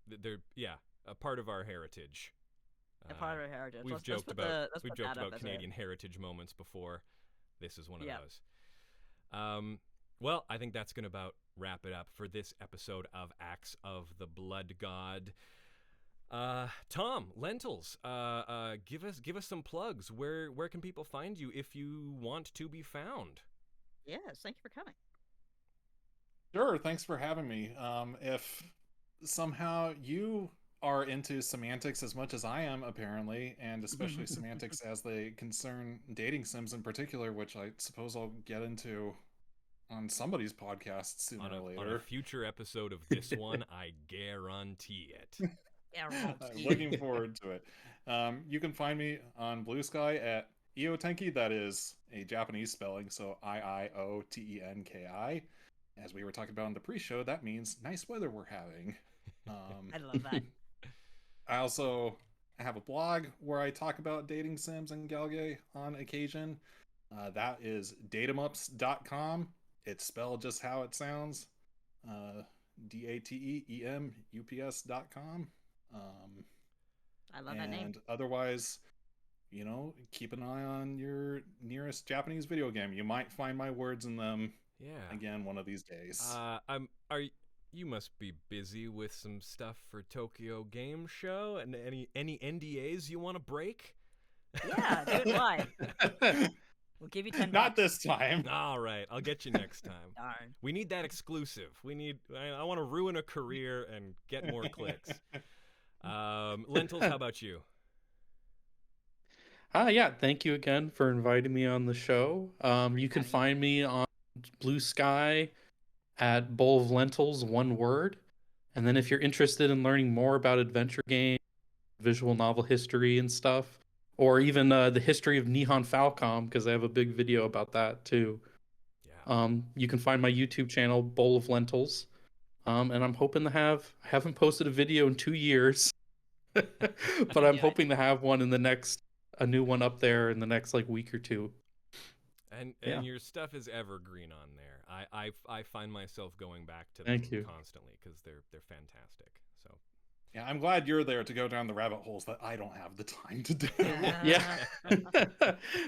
They're a part of our heritage. A part of our heritage. We've joked about Canadian heritage moments before. This is one of those. Well, I think that's going to about wrap it up for this episode of Acts of the Blood God. Tom, Lentils, give us some plugs. Where can people find you if you want to be found? Yes, thank you for coming. Sure, thanks for having me. If somehow you are into semantics as much as I am, apparently, and especially semantics as they concern dating sims in particular, which I suppose I'll get into on somebody's podcast sooner or later. On a future episode of this one, I guarantee it. Looking forward to it. You can find me on Blue Sky at Iotenki. That is a Japanese spelling, so Iiotenki. As we were talking about in the pre-show, that means nice weather we're having. I love that. I also have a blog where I talk about dating sims and galge on occasion. That is datemups.com. It's spelled just how it sounds. DATEEMUPS.com. I love that name. And otherwise, keep an eye on your nearest Japanese video game. You might find my words in them. Yeah. Again, one of these days. You must be busy with some stuff for Tokyo Game Show, and any NDAs you want to break? Yeah, do it live. We'll give you $10. Not this time. All right, I'll get you next time. Darn. We need that exclusive. I want to ruin a career and get more clicks. Lentils, how about you? Yeah, thank you again for inviting me on the show. You can find me on Blue Sky at BowlofLentils, one word. And then if you're interested in learning more about adventure games, visual novel history and stuff, or even the history of Nihon Falcom, because I have a big video about that too. Yeah. You can find my YouTube channel, BowlofLentils. And I'm hoping to I haven't posted a video in 2 years, but I'm hoping to have one a new one up there in the next week or two. And your stuff is evergreen on there. I find myself going back to them constantly because they're fantastic. So yeah, I'm glad you're there to go down the rabbit holes that I don't have the time to do. Yeah.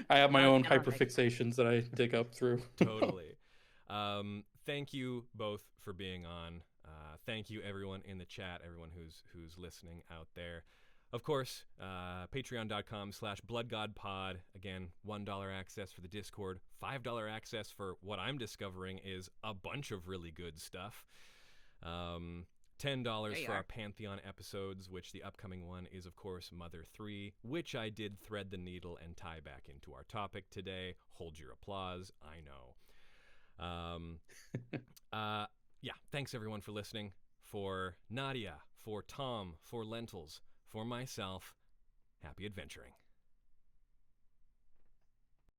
I have my own hyperfixations that I dig up through. Totally. Thank you both for being on. Thank you everyone in the chat, everyone who's listening out there. Of course, patreon.com/bloodgodpod. Again, $1 access for the Discord, $5 access for what I'm discovering is a bunch of really good stuff. $10 for our Pantheon episodes, which the upcoming one is, of course, Mother 3, which I did thread the needle and tie back into our topic today. Hold your applause. I know. Yeah, thanks everyone for listening. For Nadia, for Tom, for Lentils, for myself, happy adventuring.